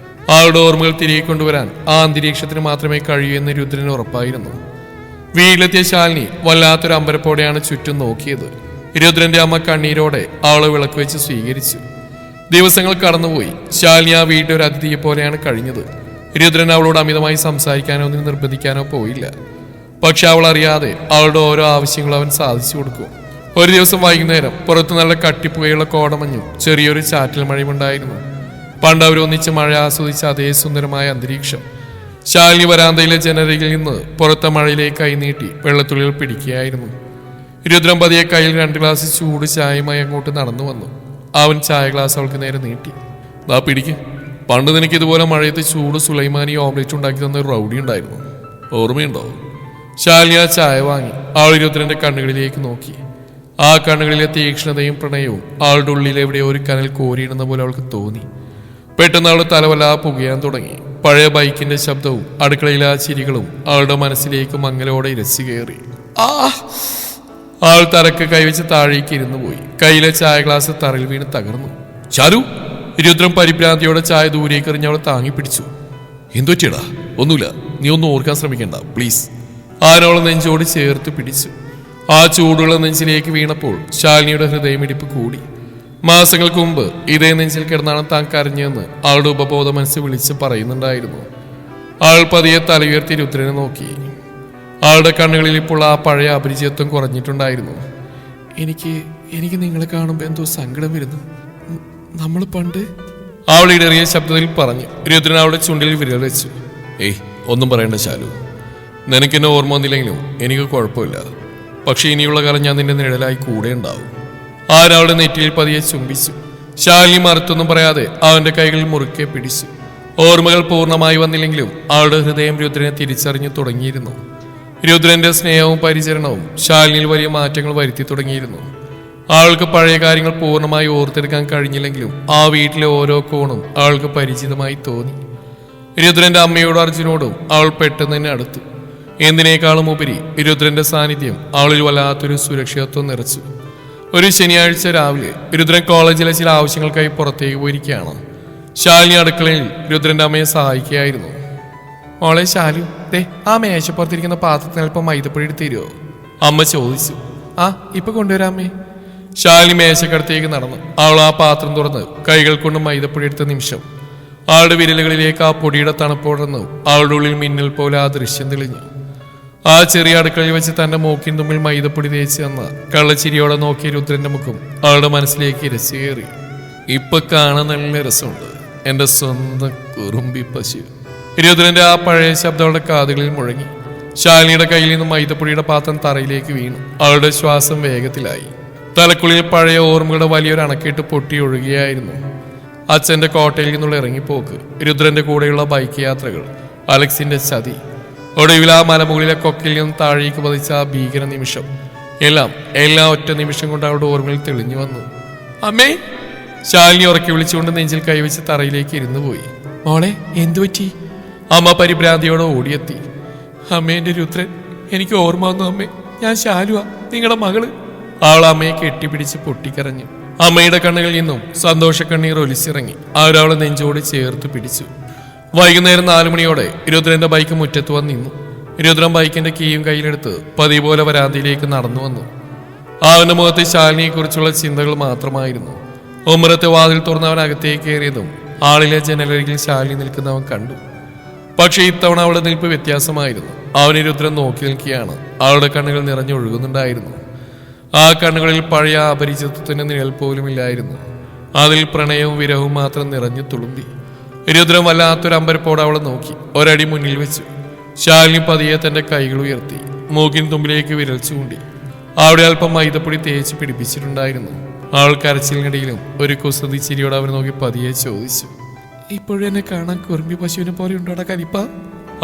അവളുടെ ഓർമ്മകൾ തിരികെ കൊണ്ടുവരാൻ ആ അന്തരീക്ഷത്തിന് മാത്രമേ കഴിയൂ എന്ന് രുദ്രന് ഉറപ്പായിരുന്നു. വീട്ടിലെത്തിയ ശാലിനി വല്ലാത്തൊരു അമ്പരപ്പോടെയാണ് ചുറ്റും നോക്കിയത്. രുദ്രന്റെ അമ്മ കണ്ണീരോടെ അവളെ വിളക്ക് വെച്ച് സ്വീകരിച്ചു. ദിവസങ്ങൾ കടന്നുപോയി. ശാലിനി ആ വീട്ടിൽ ഒരു അതിഥിയെ പോലെയാണ് കഴിഞ്ഞത്. രുദ്രൻ അവളോട് അമിതമായി സംസാരിക്കാനോ ഒന്നിന് നിർബന്ധിക്കാനോ പോയില്ല. പക്ഷെ അവൾ അറിയാതെ അവളുടെ ഓരോ ആവശ്യങ്ങളും അവൻ സാധിച്ചു കൊടുക്കും. ഒരു ദിവസം വൈകുന്നേരം പുറത്ത് നല്ല കട്ടിപ്പുകയുള്ള കോടമഞ്ഞും ചെറിയൊരു ചാറ്റൽ മഴയുമുണ്ടായിരുന്നു. പണ്ട് അവരൊന്നിച്ച് മഴ ആസ്വദിച്ച അതേ സുന്ദരമായ അന്തരീക്ഷം. ശാലിനി വരാന്തയിലെ ജനലരികിൽ നിന്ന് പുറത്തെ മഴയിലേക്ക് കൈനീട്ടി വെള്ളത്തുള്ളികൾ പിടിക്കുകയായിരുന്നു. രുദ്രൻ പതിയെ കയ്യിൽ 2 ഗ്ലാസ് ചൂട് ചായയുമായി അങ്ങോട്ട് നടന്നു വന്നു. അവൻ ചായ ഗ്ലാസ് അവൾക്ക് നേരെ നീട്ടി. ദാ പിടിക്ക്. പണ്ട് നിനക്ക് ഇതുപോലെ മഴയത്ത് ചൂട് സുലൈമാനി ഓംലെറ്റ് ഉണ്ടാക്കി തന്ന ഒരു റൗഡി ഉണ്ടായിരുന്നു, ഓർമ്മയുണ്ടോ? ശാലിനി ആ ചായ വാങ്ങി അവൾ രുദ്രന്റെ കണ്ണുകളിലേക്ക് നോക്കി. ആ കണ്ണുകളിലെ തീക്ഷ്ണതയും പ്രണയവും അവളുടെ ഉള്ളിൽ എവിടെയോ ഒരു കനൽ കോരിയിടുന്ന പോലെ അവൾക്ക് തോന്നി. പെട്ടെന്ന് അവൾ തലവല്ലാ പുകയാൻ തുടങ്ങി. പഴയ ബൈക്കിന്റെ ശബ്ദവും അടുക്കളയിലെ ആ ചിരികളും അവളുടെ മനസ്സിലേക്ക് മങ്ങലോടെ ഇരച്ചു കയറി. അവൾ തലക്ക് കൈവച്ച് താഴേക്ക് ഇരുന്നു പോയി. കയ്യിലെ ചായ ഗ്ലാസ് തറയിൽ വീണ് തകർന്നു. ചാരു! രുദ്രൻ പരിഭ്രാന്തിയോടെ ചായ ദൂരേക്ക് എറിഞ്ഞ് അവളെ താങ്ങി പിടിച്ചു. എന്തൊക്കെയാടാ? ഒന്നുമില്ല, നീ ഒന്നും ഓർക്കാൻ ശ്രമിക്കണ്ട പ്ലീസ്. ആരോളെ നെഞ്ചോട് ചേർത്ത് പിടിച്ചു. ആ ചൂടുള്ള നെഞ്ചിലേക്ക് വീണപ്പോൾ ശാലിനിയുടെ ഹൃദയമിടിപ്പ് കൂടി. മാസങ്ങൾക്ക് മുമ്പ് ഇതേ നെഞ്ചിൽ കിടന്നാണ് താൻ കരഞ്ഞെന്ന് അവളുടെ ഉപബോധ മനസ്സ് വിളിച്ച് പറയുന്നുണ്ടായിരുന്നു. അവൾ പതിയെ തലയുയർത്തി രുദ്രനെ നോക്കി. അവളുടെ കണ്ണുകളിൽ ഇപ്പോൾ ആ പഴയ അപരിചിതത്വം കുറഞ്ഞിട്ടുണ്ടായിരുന്നു. എനിക്ക് നിങ്ങളെ കാണുമ്പോൾ എന്തോ സങ്കടം വരുന്നു. നമ്മൾ പണ്ട്, അവൾ ഇടറിയ ശബ്ദത്തിൽ പറഞ്ഞു. രുദ്രൻ അവളുടെ ചുണ്ടിൽ വിരൽ വെച്ചു. ഏയ്, ഒന്നും പറയണ്ട ശാലു. നിനക്കെന്നെ ഓർമ്മ വന്നില്ലെങ്കിലും എനിക്ക് കുഴപ്പമില്ല. പക്ഷെ ഇനിയുള്ള കാലം ഞാൻ നിന്റെ നിഴലായി കൂടെ ഉണ്ടാവും. ആരവളുടെ നെറ്റിയിൽ പതിയെ ചുംബിച്ചു. ശാലിനി മറുത്തൊന്നും പറയാതെ അവന്റെ കൈകളിൽ മുറുക്കെ പിടിച്ചു. ഓർമ്മകൾ പൂർണ്ണമായി വന്നില്ലെങ്കിലും അവളുടെ ഹൃദയം രുദ്രനെ തിരിച്ചറിഞ്ഞു തുടങ്ങിയിരുന്നു. രുദ്രന്റെ സ്നേഹവും പരിചരണവും ശാലിനിയിൽ വലിയ മാറ്റങ്ങൾ വരുത്തി തുടങ്ങിയിരുന്നു. അവൾക്ക് പഴയ കാര്യങ്ങൾ പൂർണ്ണമായി ഓർത്തെടുക്കാൻ കഴിഞ്ഞില്ലെങ്കിലും ആ വീട്ടിലെ ഓരോ കോണും അവൾക്ക് പരിചിതമായി തോന്നി. രുദ്രന്റെ അമ്മയോടും അർജുനോടും അവൾ പെട്ടെന്ന് തന്നെ അടുത്തു. എന്തിനേക്കാളും ഉപരി രുദ്രന്റെ സാന്നിധ്യം അവളിൽ വല്ലാത്തൊരു സുരക്ഷിതത്വം നിറച്ചു. ഒരു ശനിയാഴ്ച രാവിലെ രുദ്രൻ കോളേജിലെ ചില ആവശ്യങ്ങൾക്കായി പുറത്തേക്ക് പോയിരിക്കുകയാണ്. ശാലിനി അടുക്കളയിൽ രുദ്രന്റെ അമ്മയെ സഹായിക്കുകയായിരുന്നു. മോളെ ശാലു, ദേ ആ മേശപ്പുറത്തിരിക്കുന്ന പാത്രത്തിന് അല്പം മൈദപ്പൊടി എടുത്ത് തരുമോ? അമ്മ ചോദിച്ചു. ആ, ഇപ്പൊ കൊണ്ടുവരാമേ. ശാലിനി മേശക്കടുത്തേക്ക് നടന്നു. അവൾ ആ പാത്രം തുറന്ന് കൈകൾ കൊണ്ട് മൈദപ്പൊടി എടുത്ത നിമിഷം അവളുടെ വിരലുകളിലേക്ക് ആ പൊടിയുടെ തണുപ്പോടർന്നു. അവളുടെ ഉള്ളിൽ മിന്നൽ പോലെ ആ ദൃശ്യം തെളിഞ്ഞു. ആ ചെറിയ അടുക്കളയിൽ വെച്ച് തന്റെ മൂക്കിൻ തുമ്പിൽ മൈദപ്പൊടി തേച്ച് തന്ന കള്ളച്ചിരിയോടെ നോക്കിയ രുദ്രന്റെ മുഖം അവളുടെ മനസ്സിലേക്ക് ഇരച്ചു കയറി. ഇപ്പൊ കാണാൻ നല്ല രസമുണ്ട്, എന്റെ സ്വന്തം കുറുമ്പി പശു. രുദ്രന്റെ ആ പഴയ ശബ്ദം അവളുടെ കാതുകളിൽ മുഴങ്ങി. ശാലിനിയുടെ കയ്യിൽ നിന്ന് മൈദപ്പൊടിയുടെ പാത്രം തറയിലേക്ക് വീണു. അവളുടെ ശ്വാസം വേഗത്തിലായി. തലക്കുള്ളിൽ പഴയ ഓർമ്മകളുടെ വലിയൊരു അണക്കെട്ട് പൊട്ടി ഒഴുകുകയായിരുന്നു. അച്ഛന്റെ കോട്ടയിൽ നിന്നുള്ള ഇറങ്ങിപ്പോക്ക്, രുദ്രന്റെ കൂടെയുള്ള ബൈക്ക് യാത്രകൾ, അലക്സിന്റെ ചതി, ഒടുവിൽ ആ മലമുകളിലെ കൊക്കിൽ നിന്ന് താഴേക്ക് പതിച്ച ആ ഭീകര നിമിഷം, എല്ലാം ഒറ്റ നിമിഷം കൊണ്ട് അവളുടെ ഓർമ്മയിൽ തെളിഞ്ഞു വന്നു. അമ്മേ! ശാലിനി ഉറക്കി വിളിച്ചുകൊണ്ട് നെഞ്ചിൽ കൈവച്ച് തറയിലേക്ക് ഇരുന്നു പോയി. മോളെ, എന്തു പറ്റി? അമ്മ പരിഭ്രാന്തിയോടെ ഓടിയെത്തി. അമ്മേന്റെ രുദ്രൻ, എനിക്ക് ഓർമ്മ വന്നു അമ്മേ, ഞാൻ ശാലുവാ, നിങ്ങളുടെ മകള്. അവൾ അമ്മയെ കെട്ടിപ്പിടിച്ച് പൊട്ടിക്കരഞ്ഞു. അമ്മയുടെ കണ്ണുകളിൽ നിന്നും സന്തോഷക്കണ്ണീർ ഒലിച്ചിറങ്ങി. അവരവളെ നെഞ്ചോട് ചേർത്ത് പിടിച്ചു. വൈകുന്നേരം 4 മണിയോടെ രുദ്രന്റെ ബൈക്ക് മുറ്റത്ത് വന്ന് നിന്നു. രുദ്രൻ ബൈക്കിന്റെ കീയും കയ്യിലെടുത്ത് പതിവ് പോലെ വരാന്തയിലേക്ക് നടന്നു വന്നു. അവന്റെ മുഖത്ത് ശാലിനിയെ കുറിച്ചുള്ള ചിന്തകൾ മാത്രമായിരുന്നു. ഉമ്മറത്തെ വാതിൽ തുറന്നവൻ അകത്തേക്ക് കയറിയതും ആളിലെ ജനലരികിൽ ശാലിനി നിൽക്കുന്നവൻ കണ്ടു. പക്ഷെ ഇത്തവണ അവളുടെ നിൽപ്പ് വ്യത്യാസമായിരുന്നു. അവന് രുദ്രൻ നോക്കി നിൽക്കുകയാണ്. അവളുടെ കണ്ണുകൾ നിറഞ്ഞൊഴുകുന്നുണ്ടായിരുന്നു. ആ കണ്ണുകളിൽ പഴയ അപരിചിതത്വത്തിന്റെ നിഴൽ പോലും ഇല്ലായിരുന്നു. അതിൽ പ്രണയവും വിരഹവും മാത്രം നിറഞ്ഞു തുളുമ്പി. രുദ്രൻ വല്ലാത്തൊരു അമ്പരപ്പോടെ അവളെ നോക്കി. ഒരടി മുന്നിൽ വെച്ചു. ശാലിനി പതിയെ തന്റെ കൈകൾ ഉയർത്തി മൂക്കിൻ തുമ്പിലേക്ക് വിരൽ ചൂണ്ടി. അവിടെ അല്പം മൈദപ്പൊടി തേച്ച് പിടിപ്പിച്ചിട്ടുണ്ടായിരുന്നു. അവൾ കരച്ചിലിനിടയിലും ഒരു കുസൃതി ചിരിയോടെ അവനെ നോക്കി പതിയെ ചോദിച്ചു, ഇപ്പോഴും എന്നെ കാണാൻ കുറുമ്പി പശുവിനെ പോലെ ഉണ്ടോടാ കലിപ്പ?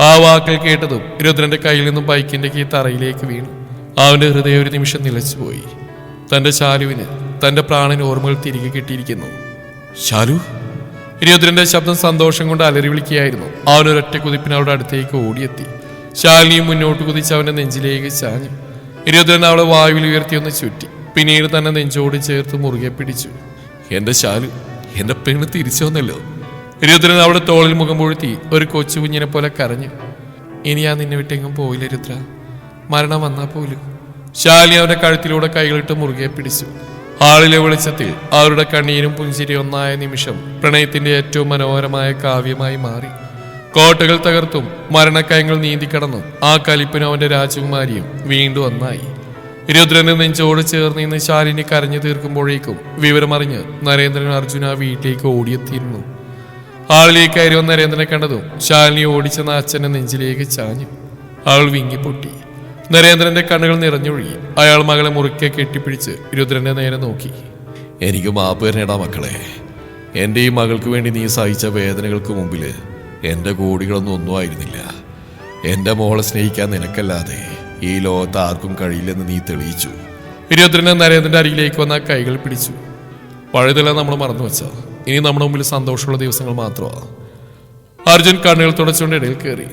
ആ വാക്കുകൾ കേട്ടതും രുദ്രന്റെ കയ്യിൽ നിന്നും ബൈക്കിന്റെ കീ തറയിലേക്ക് വീണു. അവന്റെ ഹൃദയം ഒരു നിമിഷം നിലച്ചുപോയി. തന്റെ ശാലുവിന് തന്റെ പ്രാണൻ ഓർമ്മകൾ തിരികെ കിട്ടിയിരിക്കുന്നു. ശാലു? രുദ്രന്റെ ശബ്ദം സന്തോഷം കൊണ്ട് അലറി വിളിക്കുകയായിരുന്നു. അവനൊരൊറ്റ കുതിപ്പിന് അവളുടെ അടുത്തേക്ക് ഓടിയെത്തി. ശാലിനിയും മുന്നോട്ട് കുതിച്ച് അവന്റെ നെഞ്ചിലേക്ക് ചാഞ്ഞു. രുദ്രൻ അവളെ വായുവിൽ ഉയർത്തിയൊന്ന് ചുറ്റി. പിന്നീട് തന്നെ നെഞ്ചോട് ചേർത്ത് മുറുകെ പിടിച്ചു. എന്റെ ശാലു, എന്റെ പെണ്ണ് തിരിച്ചു വന്നല്ലോ. രുദ്രൻ അവളുടെ തോളിൽ മുഖം പൊഴുത്തി ഒരു കൊച്ചു കുഞ്ഞിനെ പോലെ കരഞ്ഞു. ഇനി ഞാൻ നിന്നെ വിട്ടെങ്ങും പോയില്ല രുദ്ര, മരണം വന്നാ പോലും. ശാലിനി അവന്റെ കഴുത്തിലൂടെ കൈകളിട്ട് മുറുകെ പിടിച്ചു. ആളിലെ വെളിച്ചത്തിൽ അവരുടെ കണ്ണീരും പുഞ്ചിരി ഒന്നായ നിമിഷം പ്രണയത്തിന്റെ ഏറ്റവും മനോഹരമായ കാവ്യമായി മാറി. കോട്ടകൾ തകർത്തും മരണക്കയങ്ങൾ നീന്തിക്കടന്നും ആ കലിപ്പനും അവന്റെ രാജകുമാരിയും വീണ്ടും ഒന്നായി. രുദ്രന്റെ നെഞ്ചോട് ചേർന്ന് ഇന്ന് ശാലിനി കരഞ്ഞു തീർക്കുമ്പോഴേക്കും വിവരമറിഞ്ഞ് നരേന്ദ്രൻ അർജുന വീട്ടിലേക്ക് ഓടിയെത്തിയിരുന്നു. ആളിലേക്ക് കയറി വന്ന നരേന്ദ്രനെ കണ്ടതും ശാലിനി ഓടിച്ചെന്ന അച്ഛന്റെ നെഞ്ചിലേക്ക് ചാഞ്ഞു. അവൾ വിങ്ങിപ്പൊട്ടി. നരേന്ദ്രന്റെ കണ്ണുകൾ നിറഞ്ഞൊഴുകി. അയാൾ മകളെ മുറുക്കെ കെട്ടിപ്പിടിച്ച് രുദ്രന്റെ നേരെ നോക്കി. എനിക്ക് മാപ്പ് തരണേടാ മക്കളെ. എൻ്റെ ഈ മകൾക്ക് വേണ്ടി നീ സഹിച്ച വേദനകൾക്ക് മുമ്പിൽ എൻ്റെ കോടികളൊന്നും ഒന്നും ആയിരുന്നില്ല. എൻ്റെ മോളെ സ്നേഹിക്കാൻ നിനക്കല്ലാതെ ഈ ലോകത്ത് ആർക്കും കഴിയില്ലെന്ന് നീ തെളിയിച്ചു. രുദ്രനെ നരേന്ദ്രന്റെ അരികിലേക്ക് വന്ന കൈകൾ പിടിച്ചു. പഴുതെല്ലാം നമ്മൾ മറന്നു വെച്ച, ഇനി നമ്മുടെ മുമ്പിൽ സന്തോഷമുള്ള ദിവസങ്ങൾ മാത്രമാണ്. അർജുൻ കണ്ണുകൾ തുടച്ചുകൊണ്ട് ഇടയിൽ കയറി.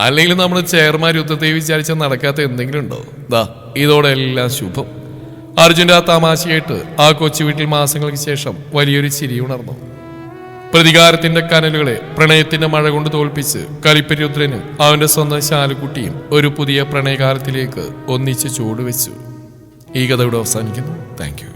അല്ലെങ്കിൽ നമ്മുടെ ചെയർമാൻ യുദ്ധത്തെ വിചാരിച്ചാൽ നടക്കാത്ത എന്തെങ്കിലും ഉണ്ടോ? ദാ ഇതോടെ എല്ലാം ശുഭം. അർജുന്റെ ആ തമാശയായിട്ട് ആ കൊച്ചു വീട്ടിൽ മാസങ്ങൾക്ക് ശേഷം വലിയൊരു ചിരി ഉണർന്നു. പ്രതികാരത്തിന്റെ കനലുകളെ പ്രണയത്തിന്റെ മഴ കൊണ്ട് തോൽപ്പിച്ച് കലിപ്പരുദ്രനും അവന്റെ സ്വന്തം ശാലുക്കുട്ടിയും ഒരു പുതിയ പ്രണയകാലത്തിലേക്ക് ഒന്നിച്ച് ചുവടുവെച്ചു. ഈ കഥ ഇവിടെ അവസാനിക്കുന്നു. Thank you.